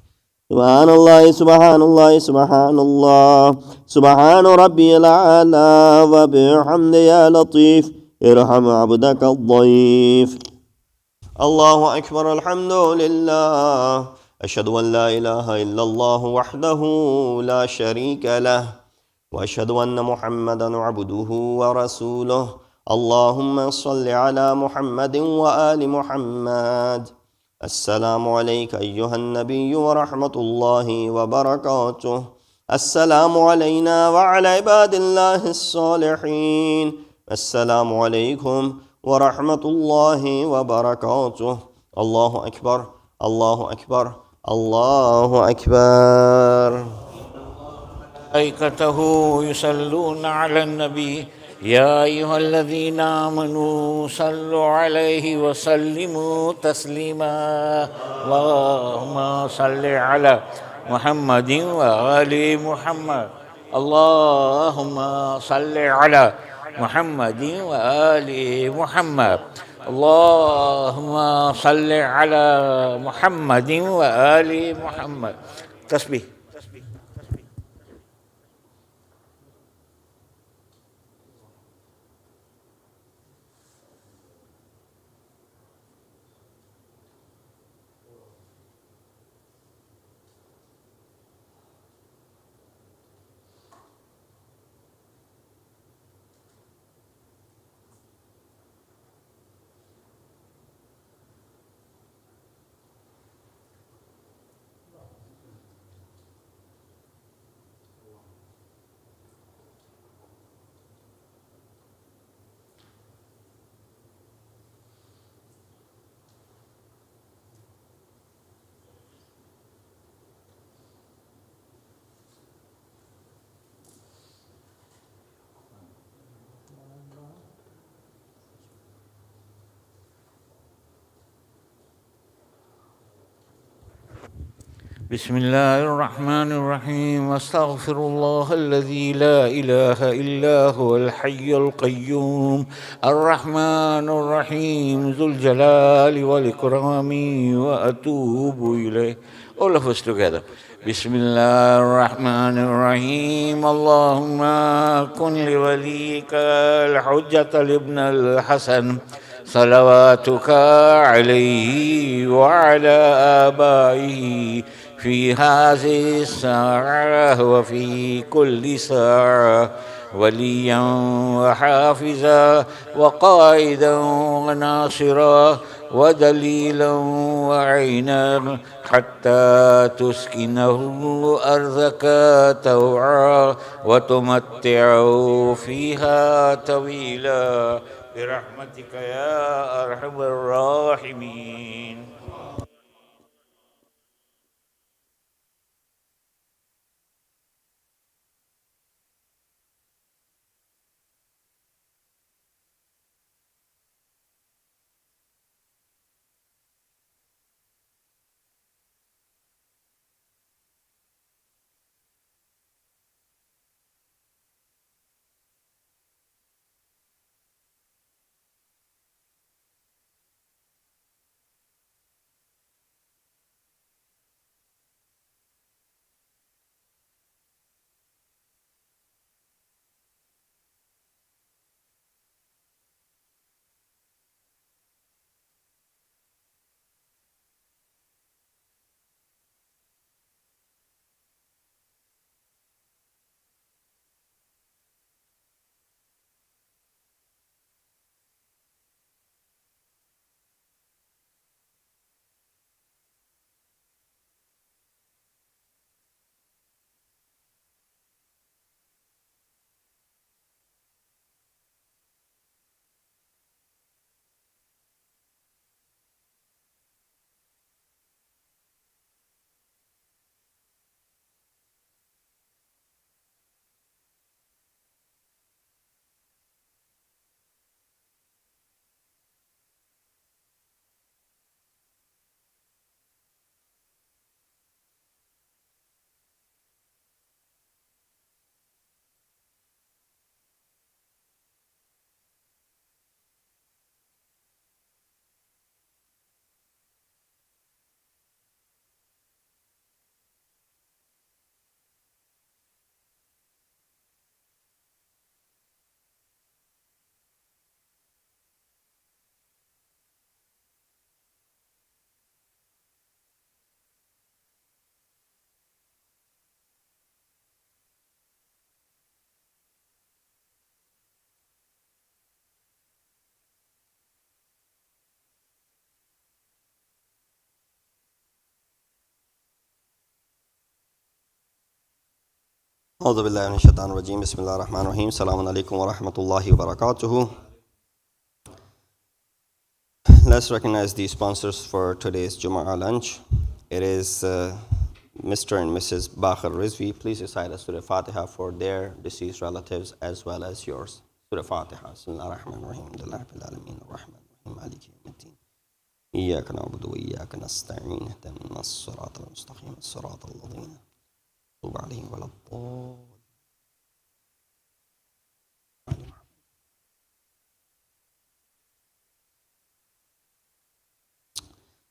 سبحان الله سبحان الله سبحان الله سبحان ربي الأعلى وبحمده يا لطيف ارحم عبدك الضيف. الله أكبر. الحمد لله. أشهد أن لا إله إلا الله وحده لا شريك له وأشهد أن محمدا عبده ورسوله. اللهم صل على محمد وآل محمد. السلام عليك أيها النبي ورحمة الله وبركاته. السلام علينا وعلى عباد الله الصالحين. السلام عليكم ورحمة الله وبركاته. الله أكبر الله أكبر الله أكبر. ملائكته يصلون على النبي يا أيها الذين آمنوا صلوا عليه وسلموا تسليما. اللهم صل على محمد وآل محمد. اللهم صل على محمد وآل محمد. اللهم صل على محمد وآل محمد. تسبيح. بسم الله الرحمن الرحيم. أستغفر الله الذي لا إله إلا هو الحي القيوم الرحمن الرحيم ذو الجلال والإكرام وأتوب إليه. All of us together. بسم الله الرحمن الرحيم. اللهم كن لوليك الحجة لابن الحسن صلواتك عليه وعلى آبائه في هذه الساعة وفي كل ساعة وليا وحافظا وقائدا وناصرا ودليلا وعينا حتى تسكنه أرضك طوعا وتمتعه فيها طويلا برحمتك يا أرحم الراحمين. أعوذ بالله من الشيطان الرجيم بسم الله الرحمن الرحيم السلام عليكم ورحمة الله وبركاته. Let's recognize the sponsors for today's Jumu'ah lunch. It is Mr. and Mrs. Bakhar Rizvi. Please recite a Surah Fatiha for their deceased relatives as well as yours. Surah Fatiha. Bismillah ar-Rahman ar-Rahim. Alhamdulillah Rabbil Alameen ar-Rahman ar-Rahim. Maliki yawmiddin. إياك نعبد وإياك نستعين اهدنا الصراط المستقيم الصراط الذين أنعمت عليهم غير الضالين.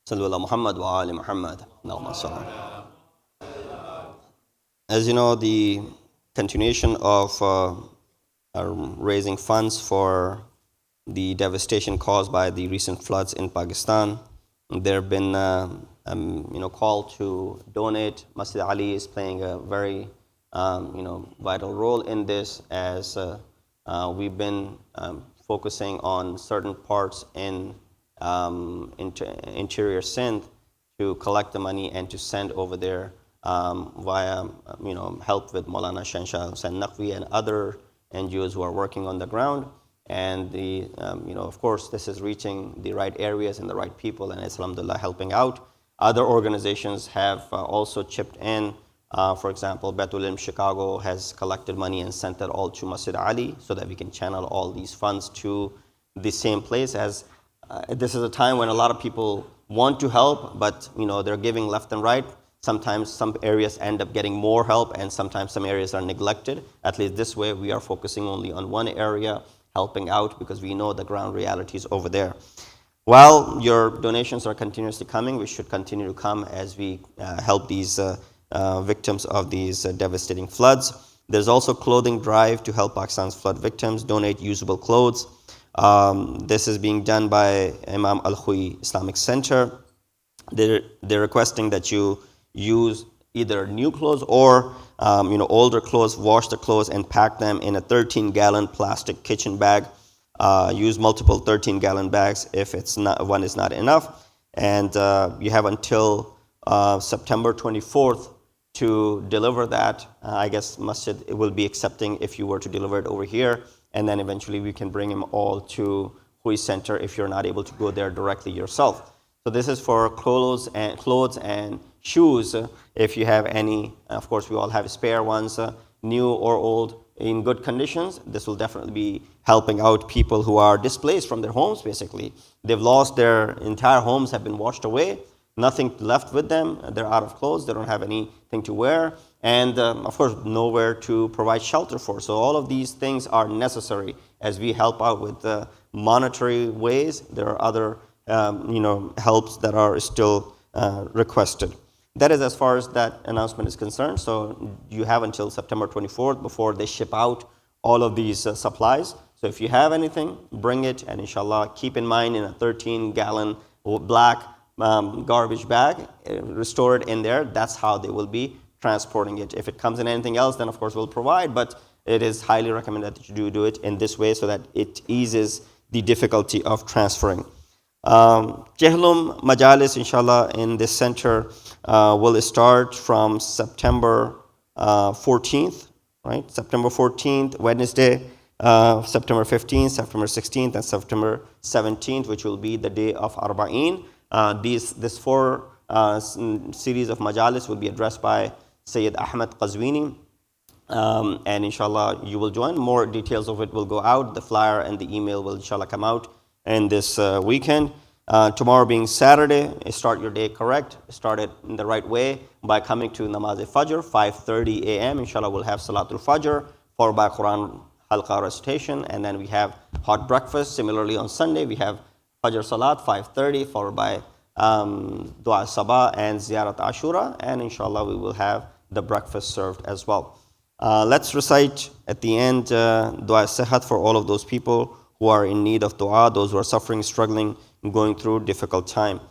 صلوا على محمد وآل محمد. اللهم صل. As you know, the continuation of raising funds for the devastation caused by the recent floods in Pakistan. There have been call to donate. Masjid-e-Ali is playing a very vital role in this, as we've been focusing on certain parts in interior Sindh to collect the money and to send over there via help with Maulana Shansha Hussain Naqvi and other NGOs who are working on the ground. And the of course, this is reaching the right areas and the right people, and it's alhamdulillah helping out. Other organizations have also chipped in. For example, Baitul Ilm Chicago has collected money and sent it all to Masjid-e-Ali so that we can channel all these funds to the same place. As this is a time when a lot of people want to help, but they're giving left and right. Sometimes some areas end up getting more help, and sometimes some areas are neglected. At least this way, we are focusing only on one area, helping out, because we know the ground realities over there. While your donations are continuously coming, we should continue to come as we help these victims of these devastating floods. There's also clothing drive to help Pakistan's flood victims donate usable clothes. This is being done by Imam Al-Khui Islamic Center. They're requesting that you use either new clothes or older clothes, wash the clothes and pack them in a 13-gallon plastic kitchen bag. Use multiple 13-gallon bags if one is not enough. And you have until September 24th to deliver that. I guess Masjid will be accepting if you were to deliver it over here. And then eventually we can bring them all to Hui Center if you're not able to go there directly yourself. So this is for clothes and shoes. If you have any, of course, we all have spare ones, new or old, in good conditions. This will definitely be helping out people who are displaced from their homes, basically. They've lost their entire homes, have been washed away, nothing left with them. They're out of clothes. They don't have anything to wear. And of course, nowhere to provide shelter for. So all of these things are necessary as we help out with monetary ways. There are other helps that are still requested. That is as far as that announcement is concerned. So you have until September 24th before they ship out all of these supplies. So if you have anything, bring it, and inshallah, keep in mind in a 13-gallon black garbage bag, restore it in there. That's how they will be transporting it. If it comes in anything else, then of course we'll provide, but it is highly recommended that you do it in this way so that it eases the difficulty of transferring. Jehlum Majalis, inshallah, in this center will start from September 14th, right? September 14th, Wednesday, September 15th, September 16th, and September 17th, which will be the day of Arba'een. This four series of Majalis will be addressed by Sayyid Ahmed Qazwini. And inshallah, you will join. More details of it will go out. The flyer and the email will inshallah come out in this weekend. Tomorrow being Saturday, start your day correct. Start it in the right way by coming to Namaz-e-Fajr, 5:30 a.m. Inshallah, we'll have Salatul Fajr, followed by Quran Halqa recitation, and then we have hot breakfast. Similarly, on Sunday, we have Fajr Salat, 5:30, followed by Dua Sabah and Ziyarat Ashura, and inshallah, we will have the breakfast served as well. Let's recite at the end Dua Sehat for all of those people who are in need of dua, those who are suffering, struggling, going through difficult time.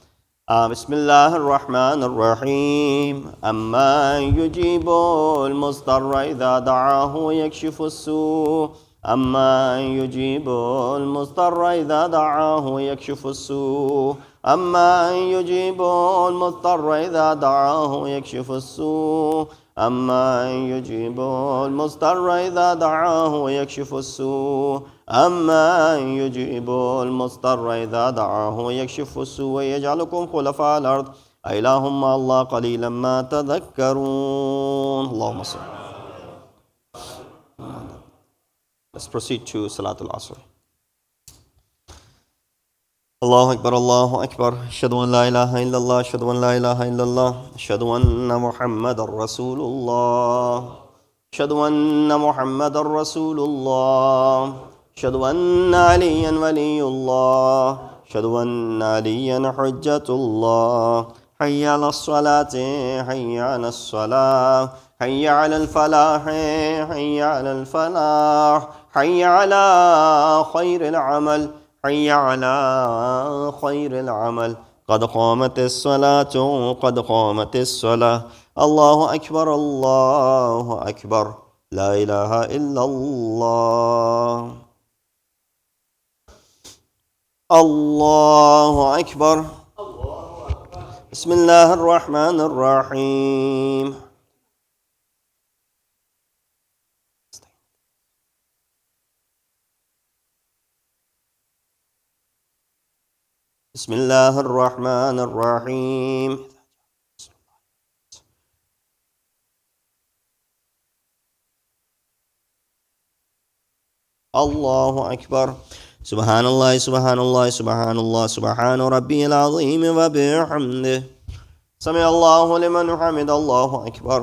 Bismillah ar-Rahman ar-Rahim. Amma yujibu al-mustarra idha da'ahu yakshifu as-su. Amma yujibu al-mustarra idha da'ahu yakshifu as-su. Amma yujibu al-mustarra idha da'ahu yakshifu as-su. أما يجيب المضطر إذا دعاه ويكشف السوء أما يجيب المضطر إذا دعاه ويكشف السوء ويجعلكم خلفاء الأرض أإله مع الله قليلا ما تذكرون اللهم صل. Let's proceed to Salatul Asr. الله أكبر الله أكبر أشهد أن لا إله إلا الله أشهد أن لا إله إلا الله أشهد أن محمد رسول الله أشهد أن محمد رسول الله أشهد أن عليا ولي الله أشهد أن عليا حجة الله حي على الصلاة حي على الصلاة حي على الفلاح حي على الفلاح حي على خير العمل حي على خير العمل قد قامت الصلاة قد قامت الصلاة الله أكبر الله أكبر لا إله إلا الله الله أكبر بسم الله الرحمن الرحيم بسم الله الرحمن الرحيم الله أكبر سبحان الله سبحان الله سبحان الله سبحان ربي العظيم وبحمده سمع الله لمن حمد الله أكبر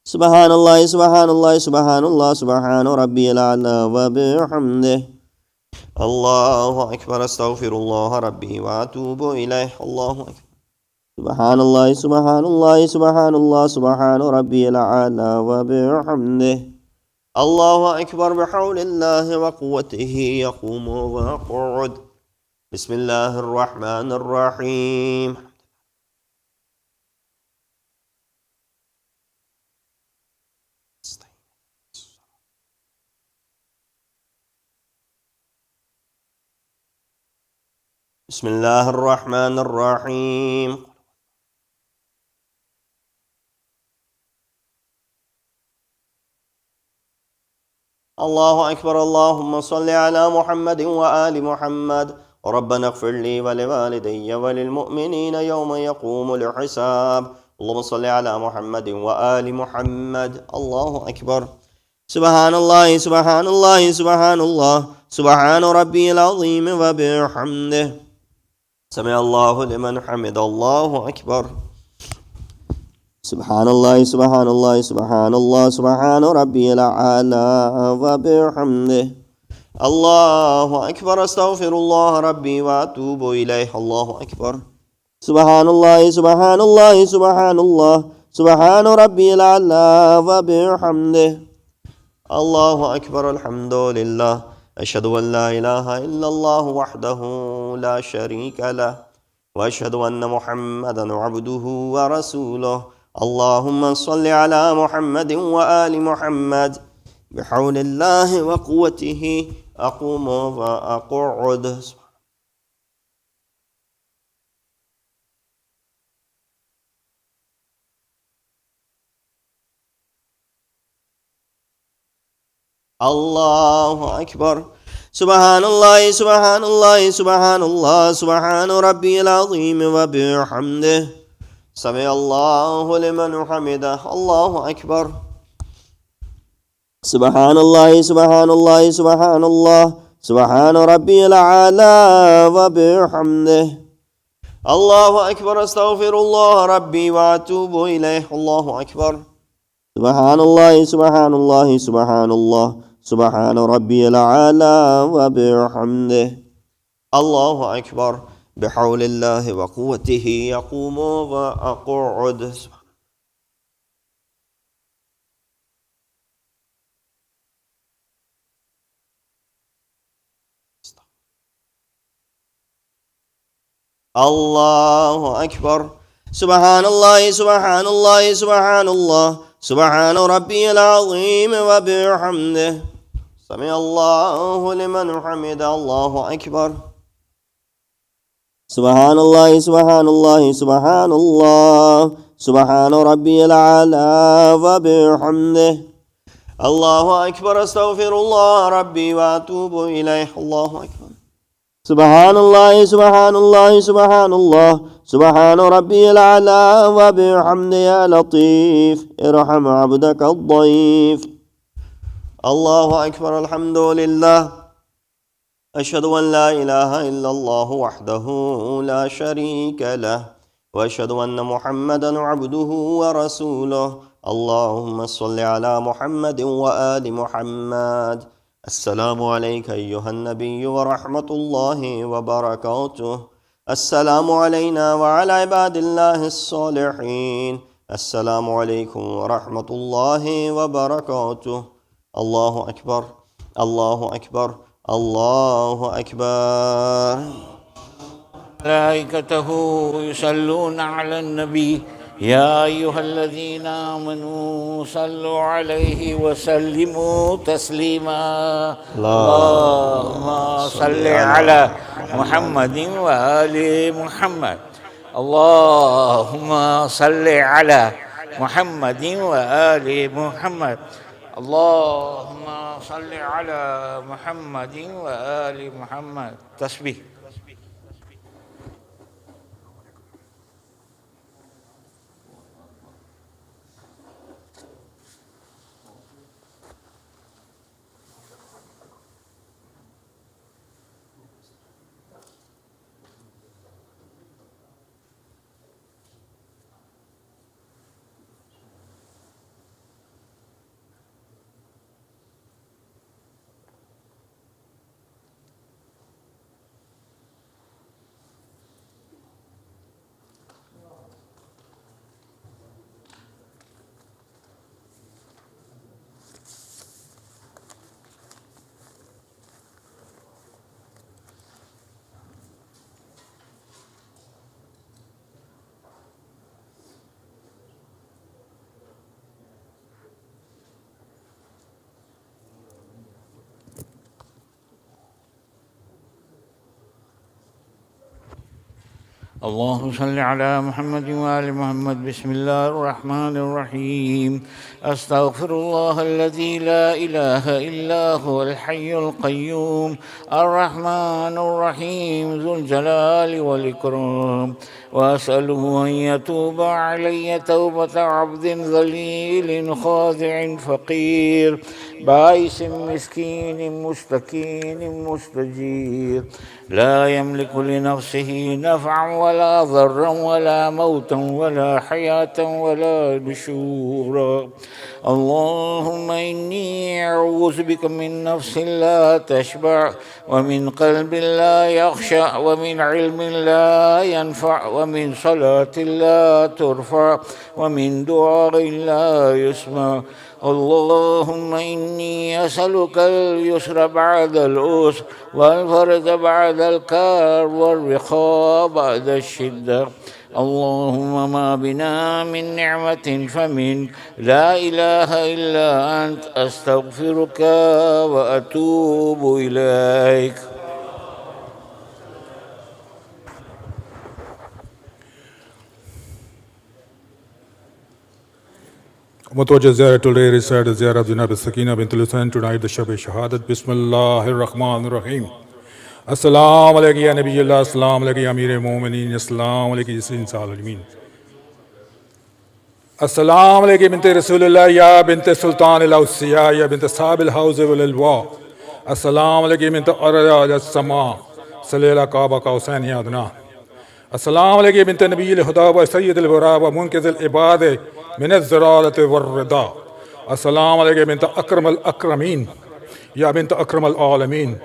سبحان الله سبحان الله سبحان الله سبحان ربي الأعلى وبحمده الله أكبر أستغفر الله ربي وأتوب إليه الله أكبر سبحان الله سبحان الله سبحان الله سبحان ربي الأعلى وبحمده الله أكبر بحول الله وقوته يقوم ويقعد بسم الله الرحمن الرحيم بسم الله الرحمن الرحيم. الله أكبر. اللهم صل على محمد وآل محمد. ربنا اغفر لي ولوالدي وللمؤمنين يوم يقوم الحساب. اللهم صل على محمد وآل محمد. الله أكبر. سبحان الله سبحان الله سبحان الله سبحان ربي العظيم وبحمده. سمع الله لمن حمد. الله أكبر. سبحان الله سبحان الله سبحان الله سبحان ربي الأعلى وبحمده. الله أكبر. أستغفر الله ربي وأتوب إليه. الله أكبر. سبحان الله سبحان الله سبحان الله سبحان ربي الأعلى وبحمده. الله أكبر. الحمد لله. أشهد أن لا إله إلا الله وحده لا شريك له وأشهد أن محمدا عبده ورسوله. اللهم صل على محمد وآل محمد. بحول الله وقوته أقوم وأقعد. الله أكبر. سبحان الله سبحان الله سبحان الله سبحان ربي العظيم وبحمده. سمع الله لمن حمده. الله أكبر. سبحان الله سبحان الله سبحان الله سبحان ربي الأعلى وبحمده. الله أكبر. أستغفر الله ربي وأتوب إليه. الله أكبر. سبحان الله سبحان الله سبحان الله سبحان ربي الأعلى وبحمده. الله أكبر. بحول الله وقوته يقوم وأقعد. الله أكبر. سبحان الله سبحان الله سبحان الله سبحان ربي العظيم وبحمده. سمع الله لمن حمده. الله أكبر. سبحان الله سبحان الله سبحان الله سبحان ربي الأعلى وبحمده. الله أكبر. أستغفر الله ربي وأتوب إليه. الله أكبر. سبحان الله سبحان الله سبحان الله سبحان ربي الأعلى وبحمده. يا لطيف ارحم عبدك الضيف. الله أكبر. الحمد لله. أشهد أن لا إله إلا الله وحده لا شريك له وأشهد أن محمدا عبده ورسوله. اللهم صل على محمد وآل محمد. السلام عليك أيها النبي ورحمة الله وبركاته. السلام علينا وعلى عباد الله الصالحين. السلام عليكم ورحمة الله وبركاته. الله أكبر. الله أكبر. الله أكبر. ملائكته يصلون على النبي يا أيها الذين آمنوا صلوا عليه وسلموا تسليما. اللهم صل على محمد وآل محمد. اللهم صل على محمد وآل محمد. اللهم صل على محمد وآل محمد. تسبيح. اللهم صل على محمد وآل محمد. بسم الله الرحمن الرحيم. أستغفر الله الذي لا إله إلا هو الحي القيوم الرحمن الرحيم ذو الجلال والإكرام، وأسأله أن يتوب علي توبة عبد ذليل خاضع فقير بائس مسكين مستكين مستجير، لا يملك لنفسه نفعا ولا ضرا ولا موتا ولا حياة ولا نشورا. اللهم إني أعوذ بك من نفس لا تشبع، ومن قلب لا يخشع، ومن علم لا ينفع، ومن صلاة لا ترفع، ومن دعاء لا يسمع. اللهم إني أسألك اليسر بعد العسر، والفرج بعد الكرب، والرخاء بعد الشدة. اللهم ما بنا من نعمة فمنك، لا إله إلا أنت، أستغفرك وأتوب إليك. Mutawajjah Ziyarah today recite the Ziyarah of Junab Sakina bint Lusan tonight the Shab Shahadat. Bismillahir Rahmanir Rahim. Assalamu alaikum ya Nabiyullah, assalamu alaikum ya Amir al-Mu'minin, assalamu alaikum ya Sayyidina al-Alamin. Assalamu alaikum bint Rasulullah ya bint Sultan al-Awsiya ya bint Sahib al-Hawz wal-Alwa. Assalamu alaikum bint Arya al-Sama Salila Kaaba Kausain ya Adna. Assalamu alaikum bint Nabi al-Huda wa Sayyid al-Wara wa Munqiz al-Ibad من الزرالة والرضا. السلام عليك بنت أكرم الأكرمين يا بنت أكرم العالمين.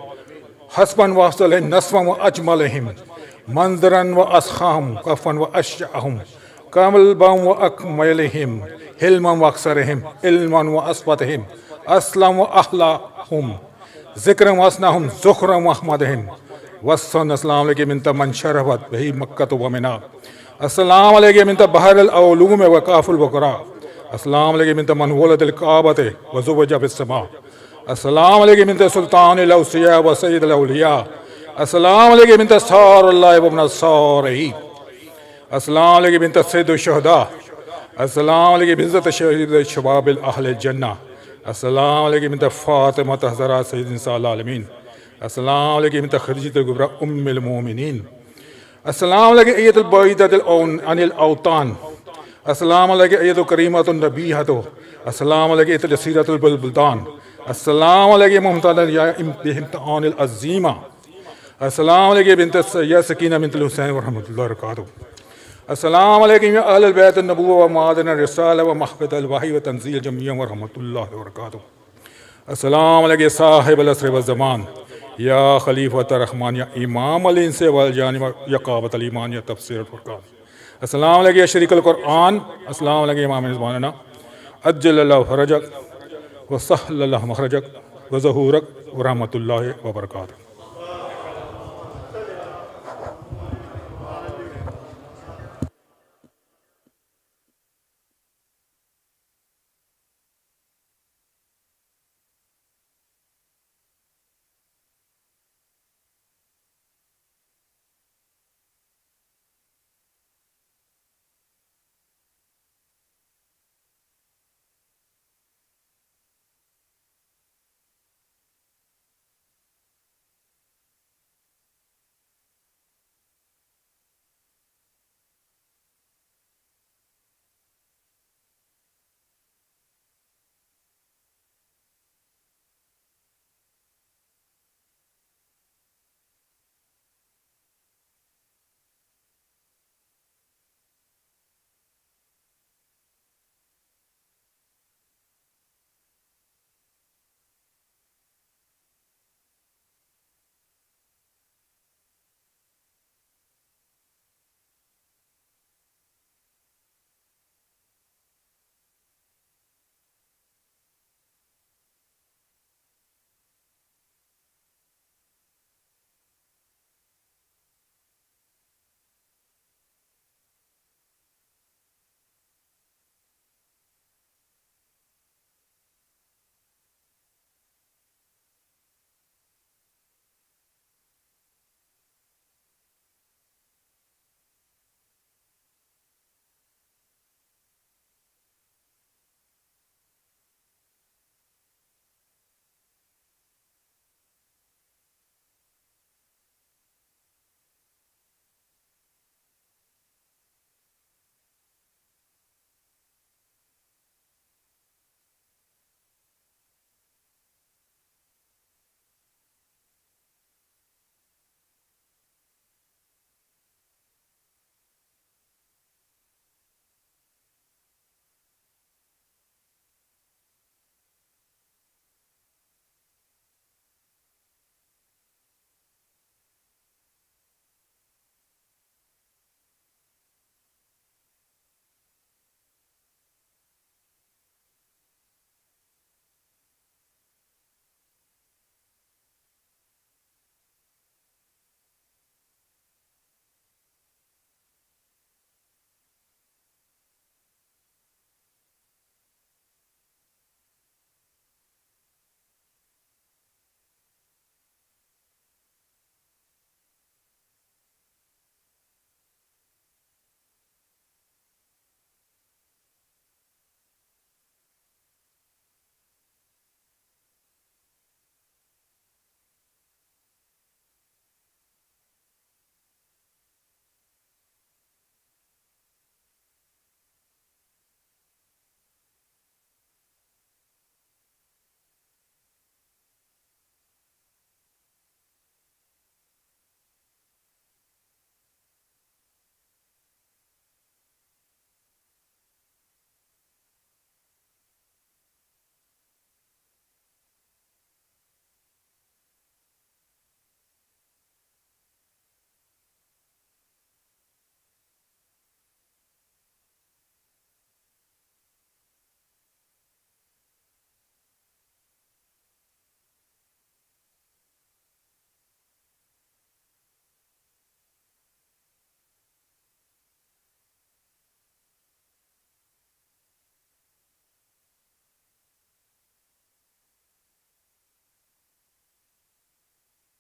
حسبا واصل نصفا وأجملهم منظرا وأسخاهم كفا وأشجعهم كملبا وأكملهم حلما وأكثرهم علما وأصفتهم أسلم وأحلاهم ذكرا وأسناهم زخرا وأحمدهم والسنة. السلام عليك بنت من شرفت به مكة ومنى. السلام عليكم بنت بحر العلوم وكاف البقراء. السلام عليكم بنت من ولد الكعبة وزوج في السماء. السلام عليكم بنت سلطان الأوصياء وسيد الأولياء. السلام عليكم بنت سار الله وابن الصالحين. السلام عليكم بنت سيد الشهداء. السلام عليكم بنت شهيد شباب أهل الجنة. السلام عليكم بنت فاطمة الزهراء سيد نساء العالمين. السلام عليكم بنت خديجة الكبرى أم المؤمنين. السلام عليكم أية البعيدة عن الأوطان. السلام عليكم أية كريمة نبيهة. السلام عليكم أية جسيرة البلدان. السلام عليكم ممتازة يا امتحان العظيمة. السلام عليكم بنت يا سكينة بنت الحسين ورحمة الله وبركاته. السلام عليكم يا أهل البيت النبوة ومعادن الرسالة ومحبة الوحي وتنزيل جميع ورحمة الله وبركاته. السلام عليكم صاحب العصر والزمان या खलीफत रहमान या इमाम अली से वलजान या काबत अलीमान या तफसीर फुरकान. अस्सलाम वालेकुम या शरीक कुरान. अस्सलाम वालेकुम इमाम ज़माना अज्जलल्लाहु फरजक व सहलल्लाहु मखरजक व ज़हूरक व रहमतुल्लाहि व बरकातुहू.